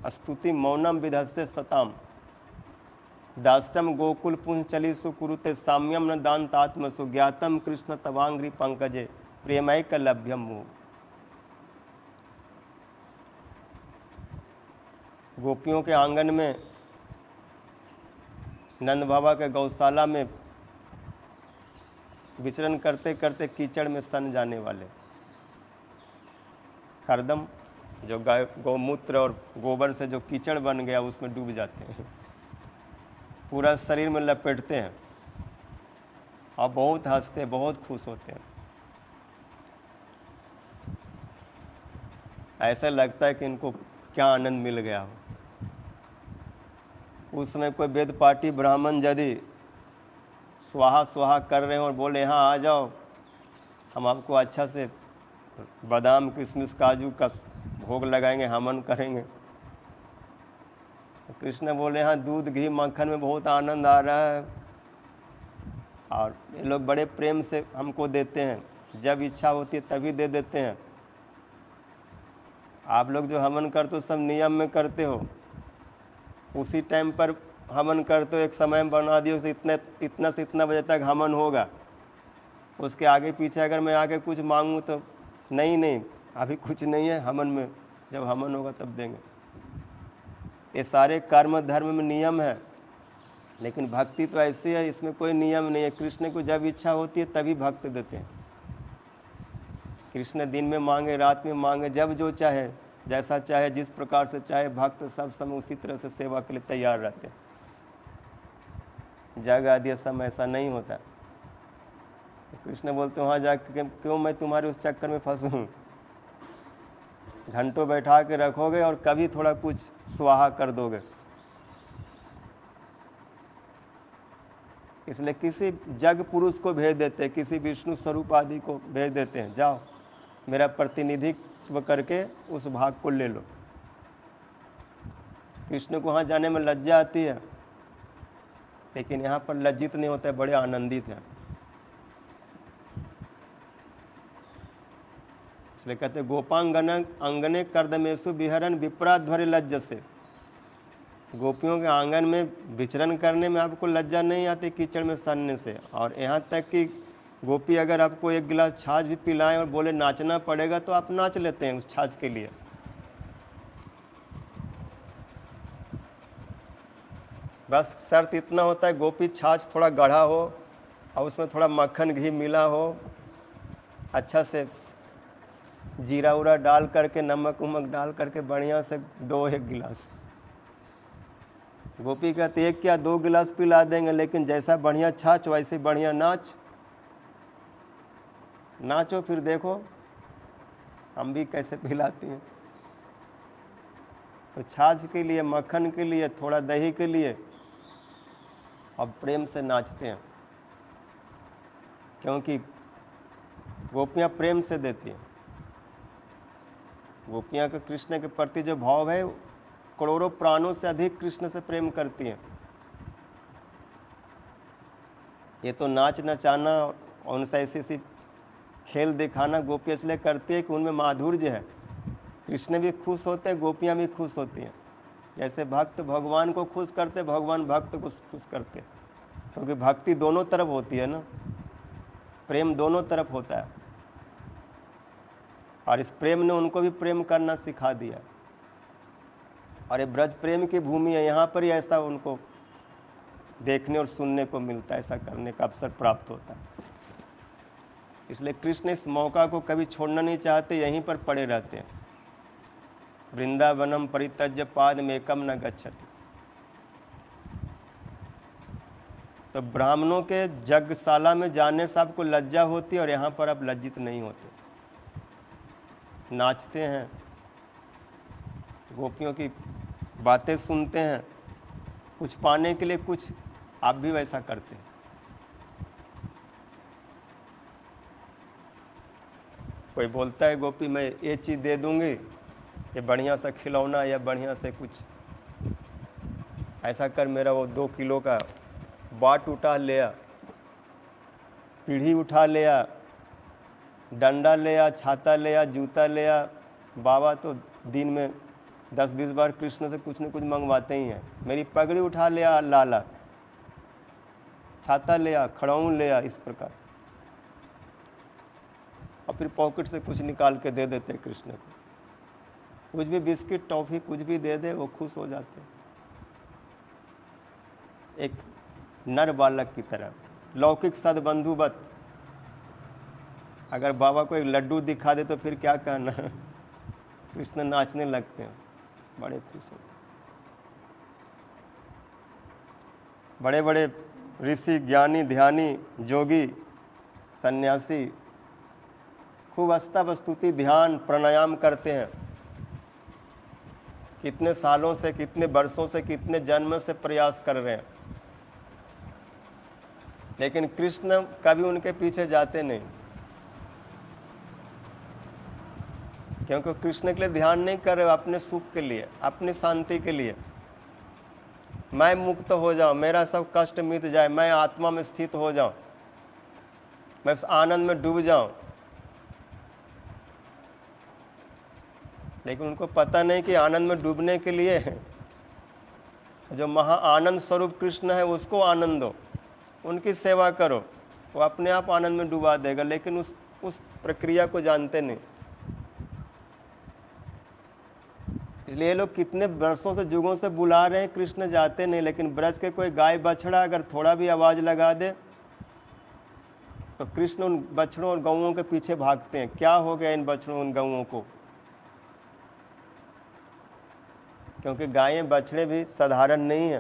स्तुति मौनम विधस्य सताम दास्यम गोकुल पुंचलिसु कुरुते साम्यम न दान्तात्मसु ज्ञातम कृष्ण तवांग्री पंकजे प्रेमैक लभ्यम मुह। गोपियों के आंगन में, नंद बाबा के गौशाला में विचरण करते करते कीचड़ में सन जाने वाले कर्दम, जो गाय गौमूत्र और गोबर से जो कीचड़ बन गया उसमें डूब जाते हैं, पूरा शरीर में लपेटते हैं और बहुत हंसते हैं, बहुत खुश होते हैं। ऐसा लगता है कि इनको क्या आनंद मिल गया हो। उस समय कोई वेद पाठी ब्राह्मण यदि स्वाहा स्वाहा कर रहे हो और बोले यहाँ आ जाओ, हम आपको अच्छा से बादाम किशमिश काजू का भोग लगाएंगे, हवन करेंगे। कृष्ण बोले हाँ दूध घी मक्खन में बहुत आनंद आ रहा है और ये लोग बड़े प्रेम से हमको देते हैं, जब इच्छा होती है तभी दे देते हैं। आप लोग जो हवन करते हो सब नियम में करते हो, उसी टाइम पर हवन करते हो, एक समय बना दियो इतना से इतना बजे तक हवन होगा, उसके आगे पीछे अगर मैं आके कुछ मांगूँ तो नहीं अभी कुछ नहीं है, हवन में जब हवन होगा तब देंगे। ये सारे कर्म धर्म में नियम है, लेकिन भक्ति तो ऐसी है इसमें कोई नियम नहीं है। कृष्ण को जब इच्छा होती है तभी भक्त देते हैं। कृष्ण दिन में मांगे रात में मांगे, जब जो चाहे जैसा चाहे जिस प्रकार से चाहे, भक्त सब समय उसी तरह से सेवा के लिए तैयार रहते हैं। जग आदि समय ऐसा नहीं होता। कृष्ण बोलते वहाँ जाके क्यों मैं तुम्हारे उस चक्कर में फंसूँ, घंटों बैठा के रखोगे और कभी थोड़ा कुछ स्वाहा कर दोगे। इसलिए किसी जग पुरुष को भेज देते हैं, किसी विष्णु स्वरूप आदि को भेज देते हैं, जाओ मेरा प्रतिनिधित्व करके उस भाग को ले लो। कृष्ण को वहाँ जाने में लज्जा आती है, लेकिन यहाँ पर लज्जित नहीं होता है, बड़े आनंदित हैं। इसलिए कहते गोपांगन अंगने कर्दमेशु विहरन विप्राध्वरे लज्ज से। गोपियों के आंगन में विचरण करने में आपको लज्जा नहीं आती कीचड़ में सनने से। और यहाँ तक कि गोपी अगर आपको एक गिलास छाछ भी पिलाएं और बोले नाचना पड़ेगा तो आप नाच लेते हैं उस छाछ के लिए। बस शर्त इतना होता है गोपी छाछ थोड़ा गाढ़ा हो और उसमें थोड़ा मक्खन घी मिला हो, अच्छा से जीरा उरा डाल करके नमक उमक डाल करके बढ़िया से दो एक गिलास। गोपी कहते एक क्या 2 गिलास पिला देंगे, लेकिन जैसा बढ़िया छाछ वैसे बढ़िया नाचो फिर देखो हम भी कैसे पिलाती हैं। तो छाछ के लिए, मक्खन के लिए, थोड़ा दही के लिए अब प्रेम से नाचते हैं, क्योंकि गोपियाँ प्रेम से देती हैं। गोपियाँ का कृष्ण के प्रति जो भाव है करोड़ों प्राणों से अधिक कृष्ण से प्रेम करती हैं। ये तो नाच नचाना और उनसे ऐसी खेल दिखाना गोपी इसलिए करती है कि उनमें माधुर्य है। कृष्ण भी खुश होते हैं, गोपियाँ भी खुश होती हैं। जैसे भक्त भगवान को खुश करते, भगवान भक्त को खुश करते, क्योंकि भक्ति दोनों तरफ होती है ना, प्रेम दोनों तरफ होता है। और इस प्रेम ने उनको भी प्रेम करना सिखा दिया। और ये ब्रज प्रेम की भूमि है, यहाँ पर ही ऐसा उनको देखने और सुनने को मिलता है, ऐसा करने का अवसर प्राप्त होता है। इसलिए कृष्ण इस मौका को कभी छोड़ना नहीं चाहते, यहीं पर पड़े रहते हैं। वृंदावनम परित्यज्य पादमेकम न गच्छति। तो ब्राह्मणों के यज्ञशाला में जाने से आपको लज्जा होती है और यहाँ पर आप लज्जित नहीं होते, नाचते हैं, गोपियों की बातें सुनते हैं, कुछ पाने के लिए कुछ आप भी वैसा करते हैं। कोई बोलता है गोपी मैं ये चीज़ दे दूंगी, ये बढ़िया सा खिलौना या बढ़िया से कुछ ऐसा कर मेरा वो 2 किलो का बाट उठा लिया, पीढ़ी उठा लिया, डंडा लिया, छाता लिया, जूता लिया। बाबा तो दिन में 10-20 बार कृष्ण से कुछ न कुछ मंगवाते ही हैं। मेरी पगड़ी उठा लिया लाला, छाता लिया, खड़ाऊँ लिया, इस प्रकार। और फिर पॉकेट से कुछ निकाल के दे देते कृष्ण को। कुछ भी बिस्किट टॉफी कुछ भी दे दे वो खुश हो जाते, एक नर बालक की तरह, लौकिक सद्बंधुवत। अगर बाबा को एक लड्डू दिखा दे तो फिर क्या कहना, कृष्ण नाचने लगते हैं, बड़े खुश होते। बड़े बड़े ऋषि, ज्ञानी, ध्यानी, जोगी, सन्यासी खूब स्तव स्तुति, ध्यान, प्राणायाम करते हैं। कितने सालों से, कितने वर्षों से, कितने जन्म से प्रयास कर रहे हैं, लेकिन कृष्ण कभी उनके पीछे जाते नहीं, क्योंकि कृष्ण के लिए ध्यान नहीं कर रहे, अपने सुख के लिए, अपनी शांति के लिए। मैं मुक्त हो जाऊं, मेरा सब कष्ट मिट जाए, मैं आत्मा में स्थित हो जाऊं, मैं उस आनंद में डूब जाऊं। लेकिन उनको पता नहीं कि आनंद में डूबने के लिए जो महा आनंद स्वरूप कृष्ण है उसको आनंद दो, उनकी सेवा करो, वो अपने आप आनंद में डुबा देगा। लेकिन उस प्रक्रिया को जानते नहीं। इसलिए ये लोग कितने वर्षों से, युगों से बुला रहे हैं, कृष्ण जाते नहीं। लेकिन ब्रज के कोई गाय बछड़ा अगर थोड़ा भी आवाज लगा दे तो कृष्ण उन बछड़ों और गौओं के पीछे भागते हैं। क्या हो गया इन बछड़ों, उन गौओं को? क्योंकि गायें बछड़े भी साधारण नहीं है।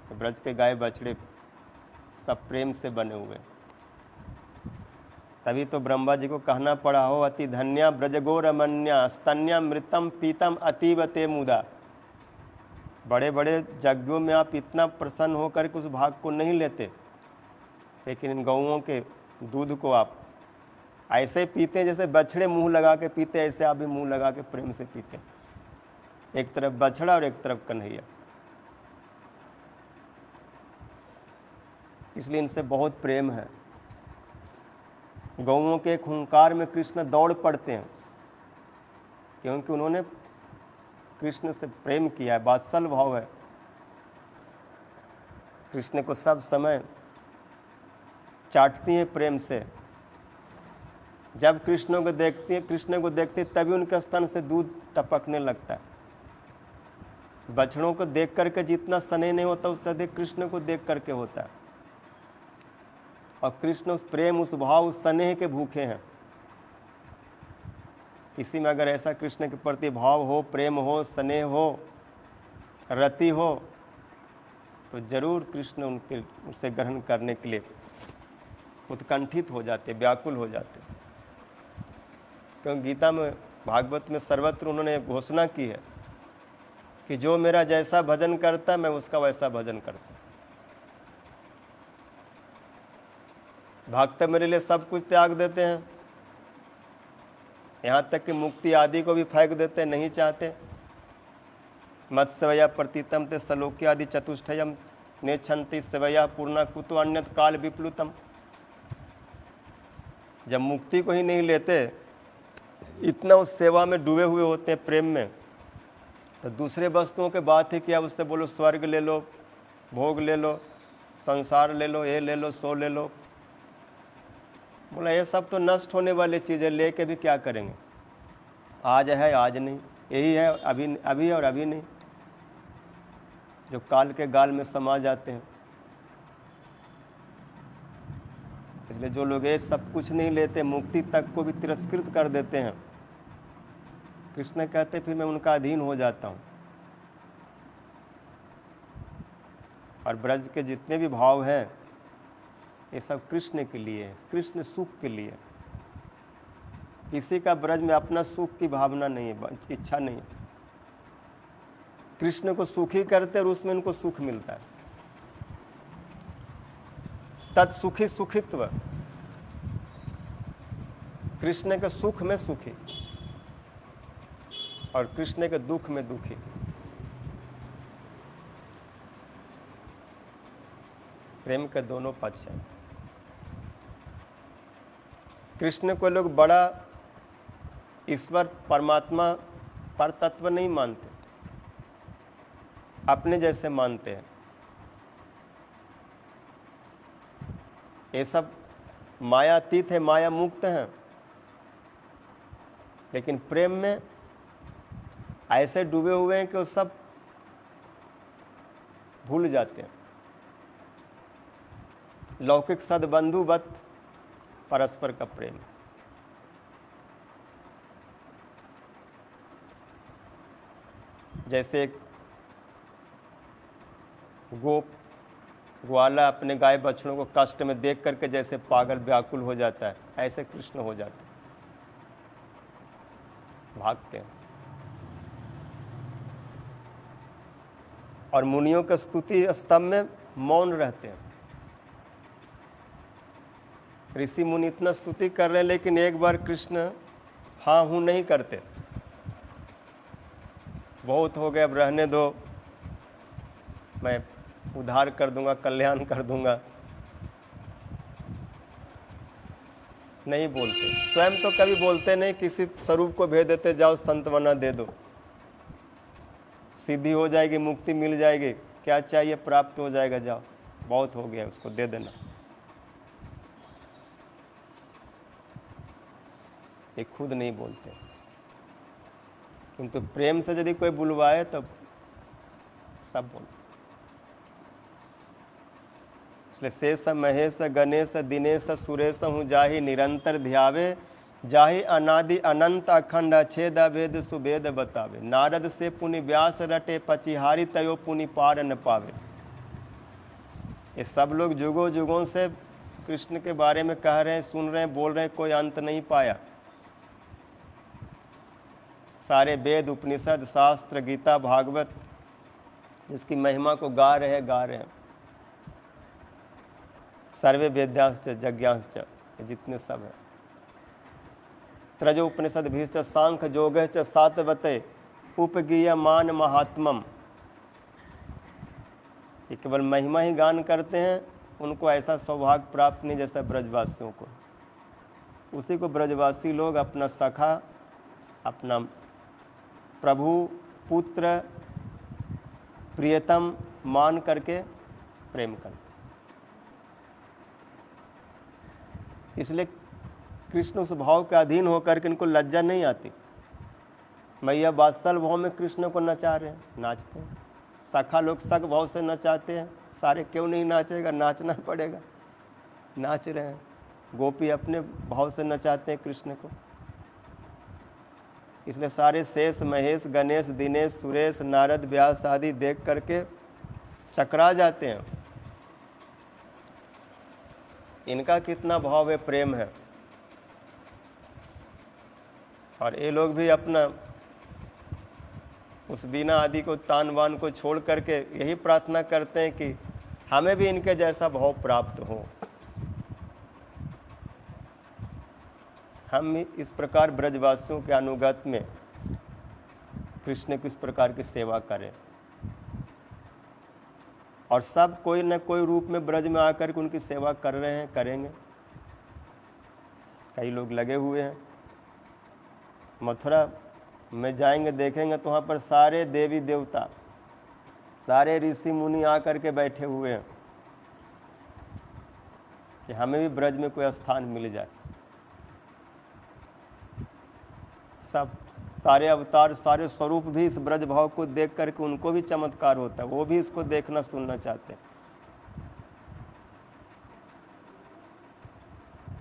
तो ब्रज के गाय बछड़े सब प्रेम से बने हुए। तभी तो ब्रह्मा जी को कहना पड़ा, हो अति धन्या ब्रजगो रमन्या स्तन्या मृतम पीतम अतीव ते मुदा। बड़े बड़े यज्ञों में आप इतना प्रसन्न होकर के उस भाग को नहीं लेते, लेकिन इन गौओं के दूध को आप ऐसे पीते हैं जैसे बछड़े मुंह लगा के पीते, ऐसे आप भी मुंह लगा के प्रेम से पीते। एक तरफ बछड़ा और एक तरफ कन्हैया। इसलिए इनसे बहुत प्रेम है। गौओं के एक हुंकार में कृष्ण दौड़ पड़ते हैं, क्योंकि उन्होंने कृष्ण से प्रेम किया है, वात्सल भाव है। कृष्ण को सब समय चाटती हैं प्रेम से। जब कृष्ण को देखती तभी उनके स्तन से दूध टपकने लगता है। बछड़ों को देख करके जितना स्नेह नहीं होता, उससे अधिक कृष्ण को देख करके होता है। और कृष्ण उस प्रेम, उस भाव, उस स्नेह के भूखे हैं। किसी में अगर ऐसा कृष्ण के प्रति भाव हो, प्रेम हो, स्नेह हो, रति हो, तो जरूर कृष्ण उसे ग्रहण करने के लिए उत्कंठित हो जाते, व्याकुल हो जाते। क्योंकि गीता में, भागवत में सर्वत्र उन्होंने घोषणा की है कि जो मेरा जैसा भजन करता मैं उसका वैसा भजन करता। भक्त मेरे लिए सब कुछ त्याग देते हैं, यहाँ तक कि मुक्ति आदि को भी फेंक देते, नहीं चाहते। मत्स्यवया प्रतितम ते सलोक्य आदि चतुष्टयम नेच्छन्ति सेवया पूर्णा कुतो अन्यत काल विप्लुतम। जब मुक्ति को ही नहीं लेते, इतना उस सेवा में डूबे हुए होते हैं, प्रेम में, तो दूसरे वस्तुओं के बात ही क्या। उससे बोलो स्वर्ग ले लो, भोग ले लो, संसार ले लो, ये ले लो, सो ले लो। बोला ये सब तो नष्ट होने वाली चीज़ें, लेके भी क्या करेंगे। आज है, आज नहीं, यही है, अभी और अभी नहीं, जो काल के गाल में समा जाते हैं। इसलिए जो लोग ये सब कुछ नहीं लेते, मुक्ति तक को भी तिरस्कृत कर देते हैं, कृष्ण कहते फिर मैं उनका अधीन हो जाता हूँ। और ब्रज के जितने भी भाव हैं ये सब कृष्ण के लिए है, कृष्ण सुख के लिए। किसी का ब्रज में अपना सुख की भावना नहीं है, इच्छा नहीं है। कृष्ण को सुखी करते और उसमें उनको सुख मिलता है। तत्सुखी सुखित्व, कृष्ण के सुख में सुखी। और कृष्ण के दुख में दुखी। प्रेम के दोनों पक्ष हैं। कृष्ण को लोग बड़ा ईश्वर परमात्मा पर तत्व नहीं मानते, अपने जैसे मानते हैं। ये सब मायातीत है, माया मुक्त हैं, लेकिन प्रेम में ऐसे डूबे हुए हैं कि वो सब भूल जाते हैं। लौकिक सद्बंधुवत परस्पर का प्रेम। जैसे एक ग्वाला अपने गाय बछड़ों को कष्ट में देख करके जैसे पागल व्याकुल हो जाता है, ऐसे कृष्ण हो जाते हैं, भागते हैं। और मुनियों के स्तुति स्तंभ में मौन रहते हैं। ऋषि मुनि इतना स्तुति कर रहे हैं, लेकिन एक बार कृष्ण हाँ हूँ नहीं करते। बहुत हो गया, अब रहने दो, मैं उद्धार कर दूंगा, कल्याण कर दूंगा, नहीं बोलते। स्वयं तो कभी बोलते नहीं, किसी स्वरूप को भेज देते, जाओ संतवना दे दो, सिद्धि हो जाएगी, मुक्ति मिल जाएगी, क्या चाहिए प्राप्त हो जाएगा, जाओ, बहुत हो गया, उसको दे देना। ये खुद नहीं बोलते, किंतु प्रेम से यदि कोई बुलवाए तो सब बोलते। इसलिए शेष महेश गणेश दिनेश सुरेश हूँ जाहि निरंतर ध्यावे, जाहि अनादि अनंत अखंड अछेद अभेद सुभेद बतावे। नारद से पुनि व्यास रटे पचिहारी तयो पुनि पार न पावे। ये सब लोग जुगों जुगों से कृष्ण के बारे में कह रहे हैं, सुन रहे हैं, बोल रहे हैं, कोई अंत नहीं पाया। सारे वेद उपनिषद शास्त्र गीता भागवत जिसकी महिमा को गा रहे हैं। सर्वे वेद्यांश्च यज्ञांश्च, जितने सब हैं। त्रजो उपनिषद भीश्च सांख्य योगश्च सातवते उपगीयमान महात्मम। ये केवल महिमा ही गान करते हैं, उनको ऐसा सौभाग्य प्राप्त नहीं जैसा ब्रजवासियों को। उसी को ब्रजवासी लोग अपना सखा, अपना प्रभु, पुत्र, प्रियतम मान करके प्रेम करते। इसलिए कृष्ण उस भाव के अधीन होकर के इनको लज्जा नहीं आती। मैया वात्सल भाव में कृष्ण को नचा रहे हैं, नाचते हैं। सखा लोग सख भाव से नचाते हैं, सारे क्यों नहीं नाचेगा, नाचना पड़ेगा, नाच रहे हैं। गोपी अपने भाव से नचाते हैं कृष्ण को। इसलिए सारे शेष महेश गणेश दिनेश सुरेश नारद व्यास आदि देख करके चकरा जाते हैं। इनका कितना भाव है, प्रेम है। और ये लोग भी अपना उस बीना आदि को, तान वान को छोड़ करके यही प्रार्थना करते हैं कि हमें भी इनके जैसा भाव प्राप्त हो, हम इस प्रकार ब्रजवासियों के अनुगत में कृष्ण की इस प्रकार की सेवा करें। और सब कोई न कोई रूप में ब्रज में आकर के उनकी सेवा कर रहे हैं, करेंगे। कई लोग लगे हुए हैं। मथुरा में जाएंगे, देखेंगे तो वहाँ पर सारे देवी देवता, सारे ऋषि मुनि आकर के बैठे हुए हैं कि हमें भी ब्रज में कोई स्थान मिल जाए। सब सारे अवतार, सारे स्वरूप भी इस ब्रज भाव को देख करके उनको भी चमत्कार होता है, वो भी इसको देखना सुनना चाहते हैं।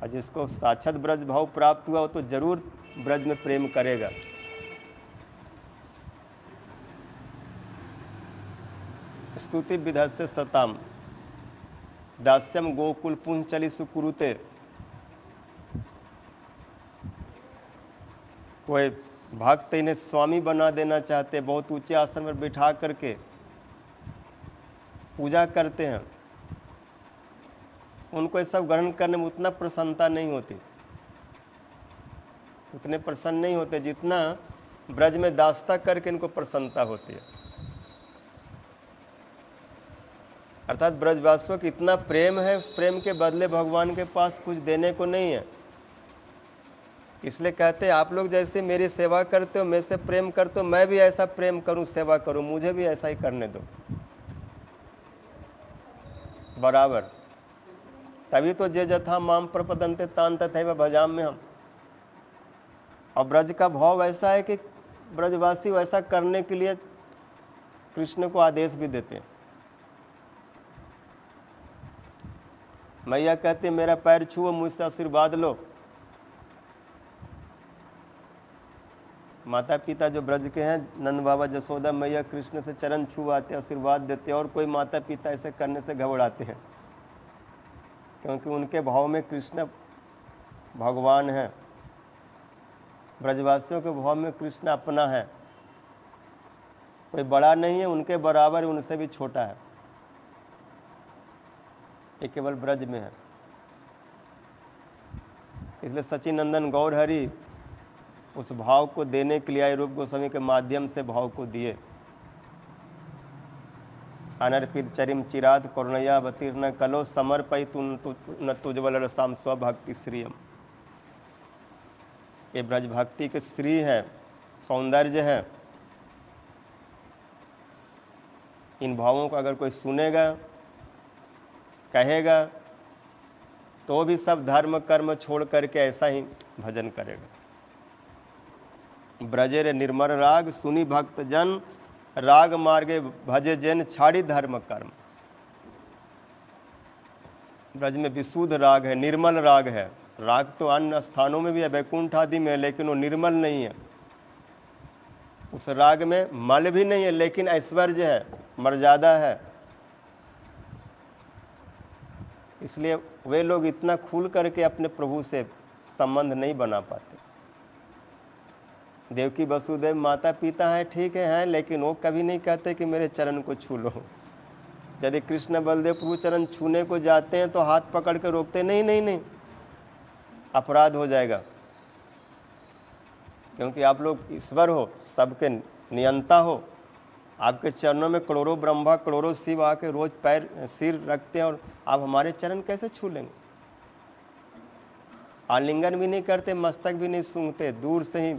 और जिसको साक्षात ब्रज भाव प्राप्त हुआ वो तो जरूर ब्रज में प्रेम करेगा। स्तुति विधस्य सताम दास्यम गोकुल पुंचली सुकुरुते। कोई भक्त इन्हें स्वामी बना देना चाहते, बहुत ऊंचे आसन पर बिठा करके पूजा करते हैं, उनको ये सब ग्रहण करने में उतना प्रसन्नता नहीं होती, उतने प्रसन्न नहीं होते जितना ब्रज में दास्ता करके इनको प्रसन्नता होती है। अर्थात ब्रजवासियों को इतना प्रेम है, उस प्रेम के बदले भगवान के पास कुछ देने को नहीं है। इसलिए कहते हैं आप लोग जैसे मेरी सेवा करते हो, मेरे से प्रेम करते हो, मैं भी ऐसा प्रेम करूं, सेवा करूं, मुझे भी ऐसा ही करने दो बराबर। तभी तो जे जथा माम प्रपदन्ते तान तथैव भजाम में हम। और ब्रज का भाव ऐसा है कि ब्रजवासी वैसा करने के लिए कृष्ण को आदेश भी देते हैं। मैया कहती है मेरा पैर छुओ, मुझसे आशीर्वाद लो। माता पिता जो ब्रज के हैं, नंद बाबा जसोदा मैया कृष्ण से चरण छुआते, आशीर्वाद देते, और कोई माता पिता ऐसे करने से घबराते हैं, क्योंकि उनके भाव में कृष्ण भगवान है। ब्रजवासियों के भाव में कृष्ण अपना है, कोई बड़ा नहीं है, उनके बराबर, उनसे भी छोटा है, ये केवल ब्रज में है। इसलिए सचिनंदन गौर हरि उस भाव को देने के लिए रूप गोस्वामी के माध्यम से भाव को दिए। अनर्पित चरिम चिराद करुणया अवतीर्ण कलो समर्पय न तुज्वल रसाम स्वभक्ति श्रियम। ये ब्रज भक्ति के श्री है, सौंदर्य है। इन भावों को अगर कोई सुनेगा, कहेगा, तो भी सब धर्म कर्म छोड़ करके ऐसा ही भजन करेगा। ब्रजे रे निर्मल राग सुनी भक्त जन, राग मार्गे भजे जन छाड़ी धर्म कर्म। ब्रज में विशुद्ध राग है, निर्मल राग है। राग तो अन्य स्थानों में भी है, वैकुंठ आदि में है, लेकिन वो निर्मल नहीं है। उस राग में मल भी नहीं है, लेकिन ऐश्वर्य है, मर्यादा है। इसलिए वे लोग इतना खुल करके अपने प्रभु से संबंध नहीं बना पाते। देवकी वसुदेव माता पिता है, ठीक है, लेकिन वो कभी नहीं कहते कि मेरे चरण को छू लो। यदि कृष्ण बलदेव प्रभु चरण छूने को जाते हैं तो हाथ पकड़ के रोकते, नहीं नहीं नहीं, अपराध हो जाएगा, क्योंकि आप लोग ईश्वर हो, सबके नियंता हो। आपके चरणों में करोड़ों ब्रह्मा करोड़ों शिव आके रोज पैर सिर रखते हैं, और आप हमारे चरण कैसे छू लेंगे? आलिंगन भी नहीं करते, मस्तक भी नहीं सूंघते, दूर से ही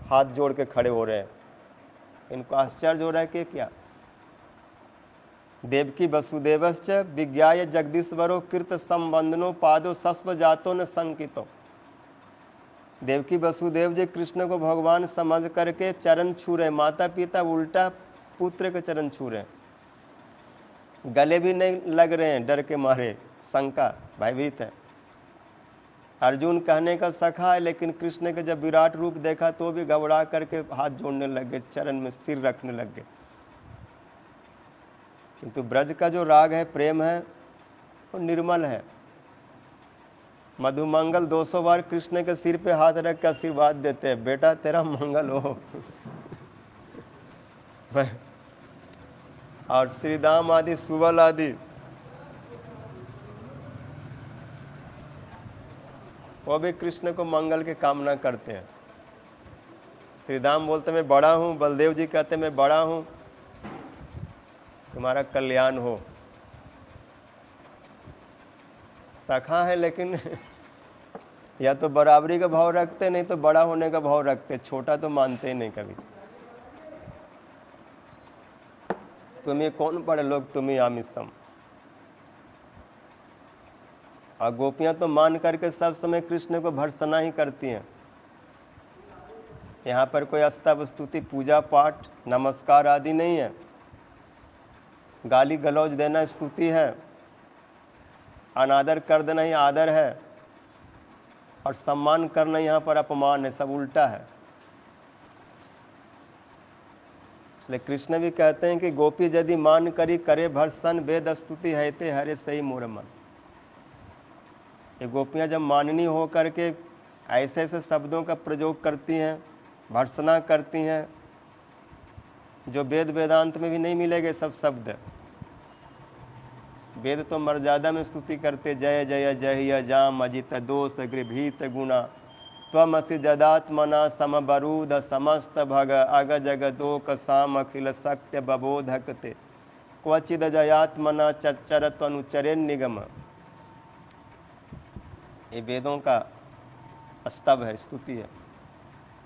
हाथ जोड़ के खड़े हो रहे हैं। इनको आश्चर्य हो रहा है कि क्या। देवकी वसुदेवश्च विज्ञाय जगदीश्वरो कृत संबंधनो पादो सस्व जातो न संकितो। देवकी वसुदेव जी कृष्ण को भगवान समझ करके चरण छू रहे। माता पिता उल्टा पुत्र के चरण छू रहे, गले भी नहीं लग रहे हैं, डर के मारे, शंका, भयभीत है। अर्जुन कहने का सखा है, लेकिन कृष्ण के जब विराट रूप देखा तो भी घबरा करके हाथ जोड़ने लग गए, चरण में सिर रखने लग गए। किंतु ब्रज का जो राग है, प्रेम है, वो निर्मल है। मधुमंगल 200 बार कृष्ण के सिर पे हाथ रख के आशीर्वाद देते हैं, बेटा तेरा मंगल हो। और श्रीदाम आदि सुबल आदि वो भी कृष्ण को मंगल की कामना करते हैं। श्रीदाम बोलते मैं बड़ा हूँ, बलदेव जी कहते मैं बड़ा हूँ, तुम्हारा कल्याण हो। सखा है, लेकिन या तो बराबरी का भाव रखते, नहीं तो बड़ा होने का भाव रखते, छोटा तो मानते ही नहीं कभी। तुम्हें कौन बड़े लोग, तुम्हें आमिषम। और गोपियां तो मान करके सब समय कृष्ण को भर्त्सना ही करती हैं। यहाँ पर कोई स्तव स्तुति पूजा पाठ नमस्कार आदि नहीं है। गाली गलौज देना स्तुति है, अनादर कर देना ही आदर है, और सम्मान करना यहाँ पर अपमान है, सब उल्टा है। इसलिए कृष्ण भी कहते हैं कि गोपी यदि मान करी करे भर्सन वेद स्तुति है ते हरे सही मोर मन। ये गोपियाँ जब माननी हो करके ऐसे ऐसे शब्दों का प्रयोग करती हैं, भर्सना करती हैं, जो वेद वेदांत में भी नहीं मिलेंगे सब शब्द। वेद तो मर्यादा में स्तुति करते, जय जय जय जाम अजित दोष गृभीत गुणा त्वमसि जदात्मना समबरूध समस्त भग अग जगदोक साम अखिल सत्य बबोधक ते क्वचिद जयात्मना चच्चर तनुचरे निगम। ये वेदों का स्तव है, स्तुति है।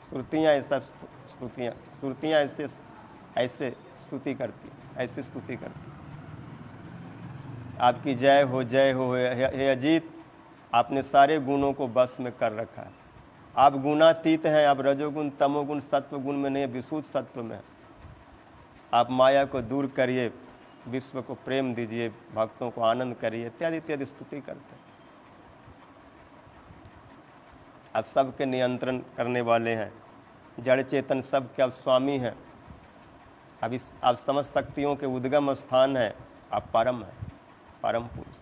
श्रुतियाँ ऐसा स्तुतियाँ, श्रुतियाँ ऐसे ऐसे स्तुति करती, ऐसी स्तुति करती। आपकी जय हो हे अजीत, आपने सारे गुणों को बस में कर रखा है। आप गुणातीत हैं, आप रजोगुण तमोगुण सत्व गुण में नहीं, विशुद्ध सत्व में। आप माया को दूर करिए, विश्व को प्रेम दीजिए, भक्तों को आनंद करिए, इत्यादि इत्यादि स्तुति करते हैं। आप सबके नियंत्रण करने वाले हैं, जड़ चेतन सब के आप स्वामी हैं। आप समस्त शक्तियों के उद्गम स्थान है, आप परम हैं, परम पुरुष।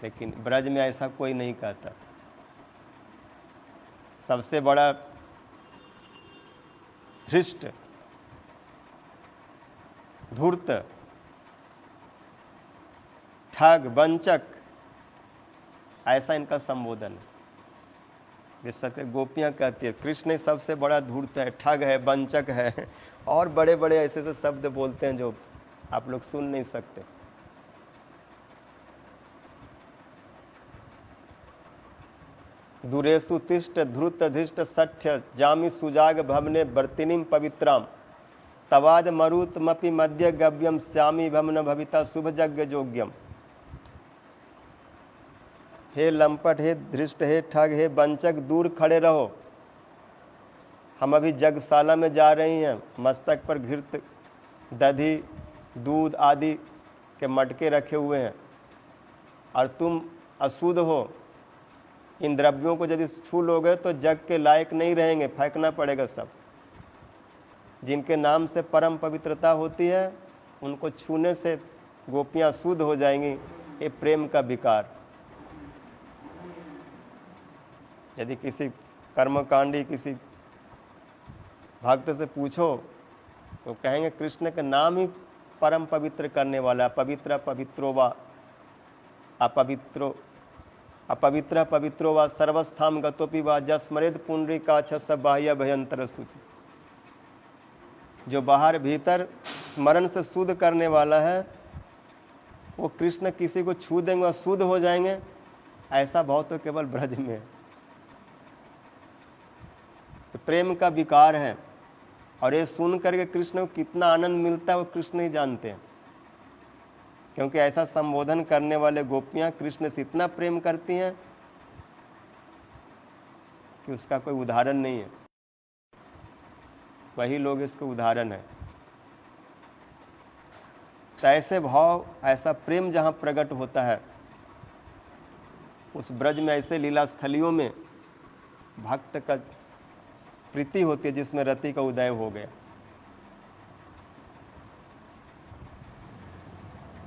लेकिन ब्रज में ऐसा कोई नहीं कहता। सबसे बड़ा धृष्ट, धूर्त, ठग, वंचक, ऐसा इनका संबोधन है। जैसे गोपियां कहती है कृष्ण सबसे बड़ा धूर्त है, ठग है, वंचक है, और बड़े बड़े ऐसे ऐसे शब्द बोलते हैं जो आप लोग सुन नहीं सकते। दुरेशु तिष्ठ धृत धिष्ट सठ्य जामि सुजाग भवने वर्तिनीम पवित्राम तवाद मरुतमपि मध्य गव्यम श्यामी भवन भविता शुभ यज्ञ जोग्यम। हे लंपट, हे धृष्ट, हे ठग, हे वंचक, दूर खड़े रहो। हम अभी जगशाला में जा रही हैं, मस्तक पर घृत, दधी, दूध आदि के मटके रखे हुए हैं, और तुम अशुद्ध हो। इन द्रव्यों को यदि छू लोगे तो जग के लायक नहीं रहेंगे, फेंकना पड़ेगा सब। जिनके नाम से परम पवित्रता होती है, उनको छूने से गोपियां शुद्ध हो जाएंगी। ये प्रेम का विकार। यदि किसी कर्मकांडी किसी भक्त से पूछो तो कहेंगे कृष्ण का नाम ही परम पवित्र करने वाला। पवित्र पवित्रो वा अपवित्रो अपवित्र पवित्रो वा सर्वस्थाम गतोपि वा जस्मरेद पुंडरीकाक्ष स बाह्य भयंतर सूचि। जो बाहर भीतर स्मरण से शुद्ध करने वाला है, वो कृष्ण किसी को छू देंगे और शुद्ध हो जाएंगे, ऐसा भाव तो केवल ब्रज में है। प्रेम का विकार है, और ये सुन करके कृष्ण को कितना आनंद मिलता है वो कृष्ण ही जानते हैं। क्योंकि ऐसा संबोधन करने वाले गोपियां कृष्ण से इतना प्रेम करती हैं कि उसका कोई उदाहरण नहीं है। वही लोग इसके उदाहरण है। तो ऐसे भाव, ऐसा प्रेम जहाँ प्रकट होता है, उस ब्रज में ऐसे लीला स्थलियों में भक्त का प्रीति होती है जिसमें रति का उदय हो गया।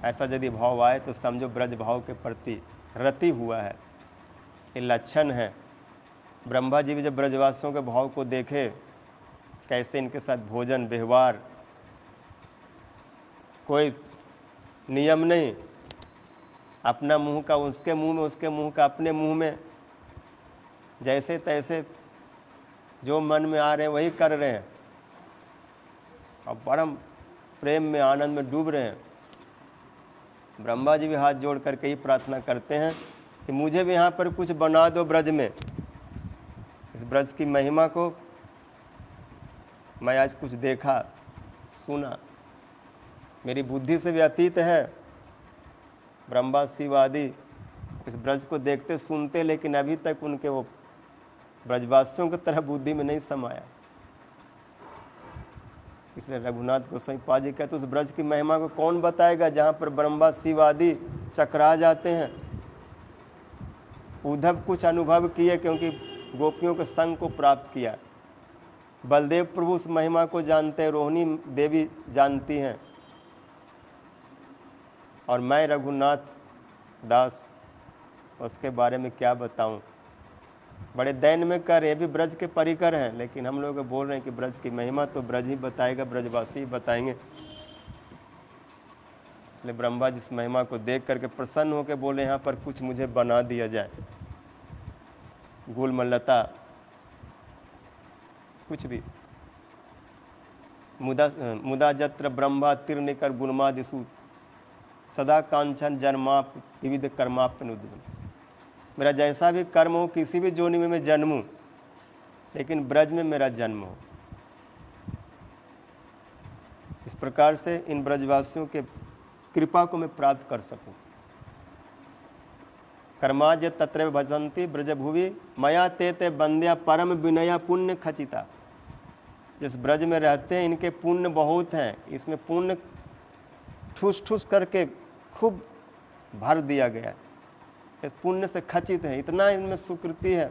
ऐसा यदि भाव आए तो समझो ब्रज भाव के प्रति रति हुआ है। ये लक्षण है। ब्रह्मा जी भी जब ब्रजवासियों के भाव को देखे, कैसे इनके साथ भोजन व्यवहार, कोई नियम नहीं, अपना मुंह का उसके मुंह में, उसके मुंह का अपने मुंह में, जैसे तैसे जो मन में आ रहे हैं वही कर रहे हैं, और परम प्रेम में आनंद में डूब रहे हैं। ब्रह्मा जी भी हाथ जोड़ करके ही प्रार्थना करते हैं कि मुझे भी यहाँ पर कुछ बना दो ब्रज में। इस ब्रज की महिमा को मैं आज कुछ देखा सुना, मेरी बुद्धि से भी अतीत है। ब्रह्मा शिव आदि इस ब्रज को देखते सुनते, लेकिन अभी तक उनके वो ब्रजवासियों की तरह बुद्धि में नहीं समाया। इसलिए रघुनाथ गोसाई पाद जी कहते उस ब्रज की महिमा को कौन बताएगा जहाँ पर ब्रह्मा शिव आदि चकरा जाते हैं। उद्धव कुछ अनुभव किए क्योंकि गोपियों के संग को प्राप्त किया। बलदेव प्रभु उस महिमा को जानते हैं, रोहिणी देवी जानती हैं, और मैं रघुनाथ दास उसके बारे में क्या बताऊं। बड़े दैन में कर, ये भी ब्रज के परिकर हैं, लेकिन हम लोग बोल रहे हैं कि ब्रज की महिमा तो ब्रज ही बताएगा, ब्रजवासी ही बताएंगे। इसलिए ब्रह्मा जी इस महिमा को देख करके प्रसन्न होकर बोले यहाँ पर कुछ मुझे बना दिया जाए। गुलमलता, कुछ भी। मुदा जत्र ब्रह्मा तिरनिकर गुणमादिसु सदा कांचन जन्माप विविध कर्माप्नुद्भव। मेरा जैसा भी कर्म हो, किसी भी जोनि में मैं जन्मूं, लेकिन ब्रज में मेरा जन्म हो। इस प्रकार से इन ब्रजवासियों के कृपा को मैं प्राप्त कर सकूं। कर्माज तत्र भजन्ति ब्रजभुवि मया ते ते बंद्या परम विनया पुण्य खचिता। जिस ब्रज में रहते हैं इनके पुण्य बहुत हैं, इसमें पुण्य ठूस ठूस करके खूब भर दिया गया है। इस पुण्य से खचित है, इतना इनमें सुकृति है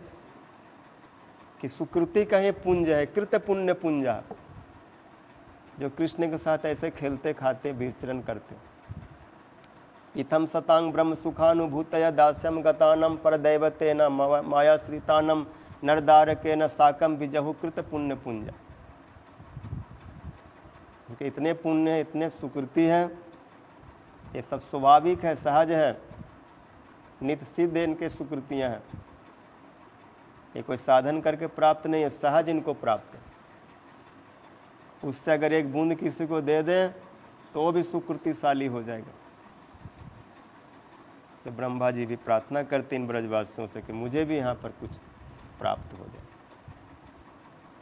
कि सुकृति का ही पुंज है, कृत पुण्य पुंजा, जो कृष्ण के साथ ऐसे खेलते खाते विचरण करते। इथम सतांग ब्रह्म सुखानुभूतया दास्यम गतानम परदैवतेन माया श्रितानम नरदारकेन साकम विजहु कृत पुण्य पुंजा। उनके इतने पुण्य है, इतने सुकृति है, ये सब स्वाभाविक है, सहज है, नित्य सिद्ध इनके सुकृतियां हैं। ये कोई साधन करके प्राप्त नहीं है, सहज इनको प्राप्त है। उससे अगर एक बूंद किसी को दे दें तो वो भी सुकृतिशाली हो जाएगा। तो ब्रह्मा जी भी प्रार्थना करते इन ब्रजवासियों से कि मुझे भी यहाँ पर कुछ प्राप्त हो जाए।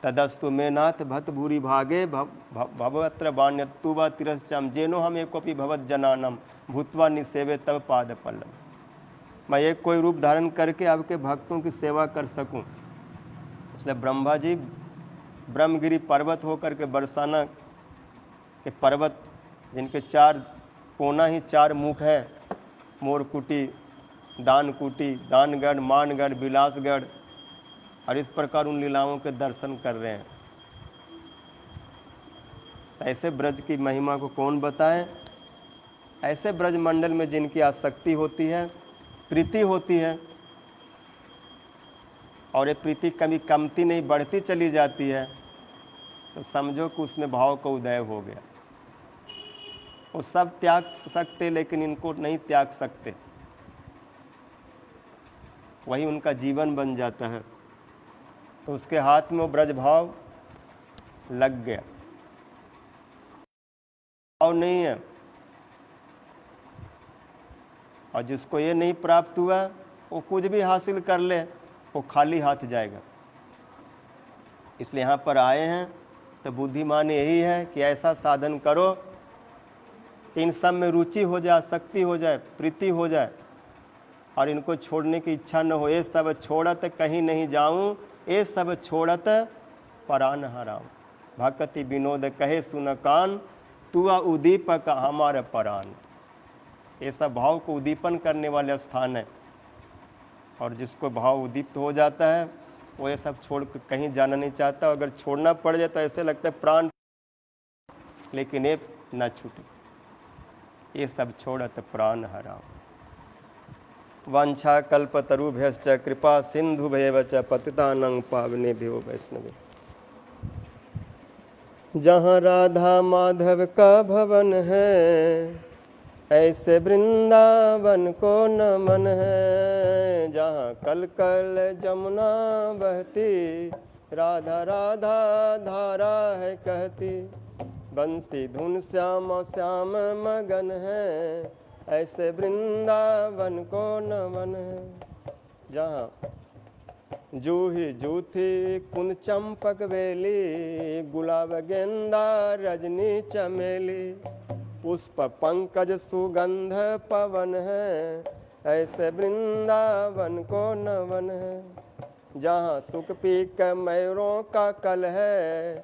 तदस्तु मे नाथ भत भूरि भागे भवत्र वाण्यत्तु वा तिरश्चम जेनो हम एकोपि भवत जनानम भूतवा निसेवे तब पाद पल्लव। मैं एक कोई रूप धारण करके आपके भक्तों की सेवा कर सकूं। इसलिए ब्रह्मा जी ब्रह्मगिरी पर्वत होकर के बरसाना के पर्वत, जिनके चार कोना ही चार मुख है, मोरकुटी, दानकुटी, दानगढ़, मानगढ़, विलासगढ़, और इस प्रकार उन लीलाओं के दर्शन कर रहे हैं। ऐसे ब्रज की महिमा को कौन बताए? ऐसे ब्रज मंडल में जिनकी आसक्ति होती है, प्रीति होती है, और ये प्रीति कभी कमती नहीं, बढ़ती चली जाती है, तो समझो कि उसमें भाव का उदय हो गया। वो सब त्याग सकते लेकिन इनको नहीं त्याग सकते, वही उनका जीवन बन जाता है। तो उसके हाथ में वो ब्रज भाव लग गया। भाव नहीं है, और जिसको ये नहीं प्राप्त हुआ वो कुछ भी हासिल कर ले वो खाली हाथ जाएगा। इसलिए यहाँ पर आए हैं तो बुद्धिमान यही है कि ऐसा साधन करो कि इन सब में रुचि हो जाए, शक्ति हो जाए, प्रीति हो जाए, और इनको छोड़ने की इच्छा न हो। ये सब छोड़त कहीं नहीं जाऊं, ये सब छोड़त परान हराऊं। भक्ति विनोद कहे सुन कान, तुआ उदीपक हमारे परान। ये सब भाव को उद्दीपन करने वाले स्थान है, और जिसको भाव उद्दीप्त हो जाता है वो ये सब छोड़ कर कहीं जाना नहीं चाहता। अगर छोड़ना पड़ जाए तो ऐसे लगता है प्राण, लेकिन ये न छूटे। ये सब छोड़त प्राण हराओ। वांछा कल्पतरुभ्यश्च कृपा सिंधुभ्येव च पतितानां पावनेभ्यो वैष्णवे। जहाँ राधा माधव का भवन है ऐसे वृंदावन को नमन है। जहाँ कल कल जमुना बहती राधा राधा धारा है कहती। बंसी धुन श्याम श्याम मगन है ऐसे वृंदावन को नमन है। जहाँ जूही जूथी कुंद चंपक बेली गुलाब गेंदा रजनी चमेली। पुष्प पंकज सुगंध पवन है ऐसे वृंदावन को नवन है। जहाँ सुख पीक मयूरों का कल है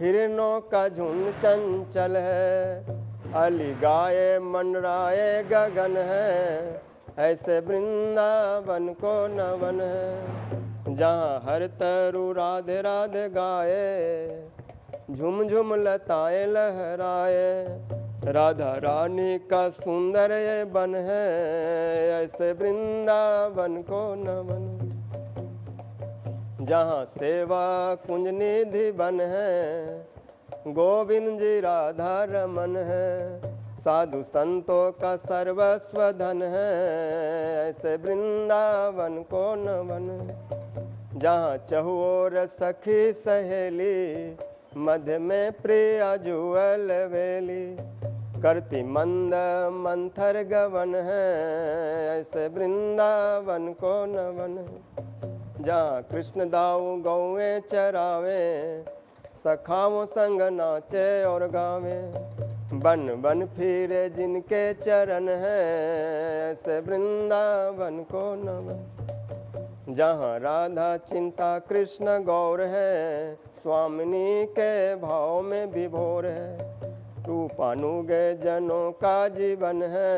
हिरणों का झुंड चंचल है। अली गाये मंडराए गगन है ऐसे वृंदावन को नवन है। जहाँ हर तरु राधे राधे गाए झुम झुम लताएं लहराए। राधा रानी का सुंदर ये बन है ऐसे वृंदावन को नमन। जहाँ सेवा कुंज निधि बन है गोविंद जी राधा रमन है। साधु संतों का सर्वस्व धन है, ऐसे वृंदावन को न बन। जहाँ चहुओर सखी सहेली, मध्य में प्रिया जुअल वेली। करती मंद मंथर गवन है, ऐसे वृंदावन को न बन। जहाँ कृष्ण दाऊ गौए चरावे, सखाओं संग नाचे और गावे। बन बन फिरे जिनके चरण है, ऐसे वृंदावन को न बन। जहाँ राधा चिंता कृष्ण गौर है, स्वामिनी के भाव में विभोर है। रूपानुगे जनों का जीवन है,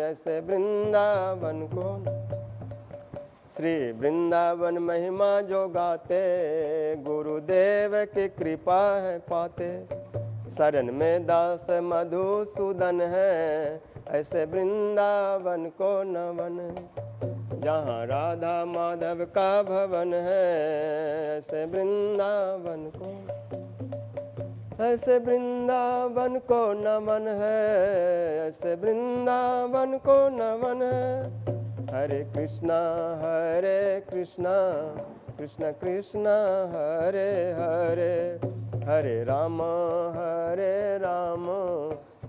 ऐसे वृंदावन को न। श्री वृंदावन महिमा जो गाते, गुरुदेव की कृपा है पाते। शरण में दास मधुसूदन है, ऐसे वृंदावन को न बन। जहाँ राधा माधव का भवन है, ऐसे वृंदावन को, ऐसे वृंदावन को नमन है, ऐसे वृंदावन को नमन है। हरे कृष्णा कृष्णा कृष्णा हरे हरे, हरे राम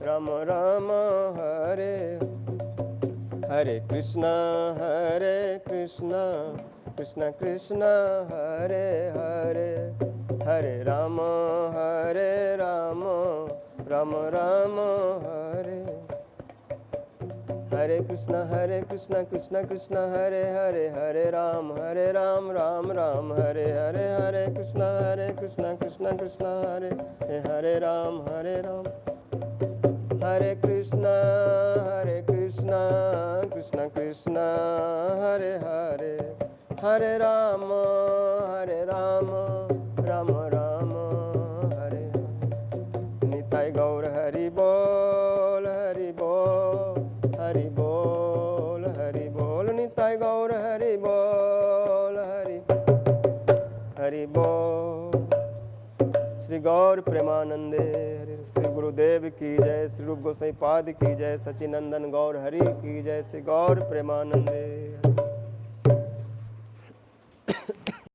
राम राम हरे। हरे कृष्णा कृष्णा कृष्णा हरे हरे, हरे राम राम हरे। हरे कृष्णा कृष्णा कृष्णा हरे हरे, हरे राम राम राम हरे हरे। हरे कृष्णा कृष्णा कृष्णा हरे हरे राम हरे कृष्णा कृष्णा कृष्णा हरे हरे, हरे राम राम राम हरे। निताई गौर हरि बोल हरि बोल, हरि बोल हरि बोल। निताई गौर हरि बोल हरि बोल। श्री गौर प्रेमानंदे हरे। श्री गुरुदेव की जय, श्री रूप गोसाई पाद की जय, सचिनंदन गौर हरि की जय। श्री गौर प्रेमानंदे।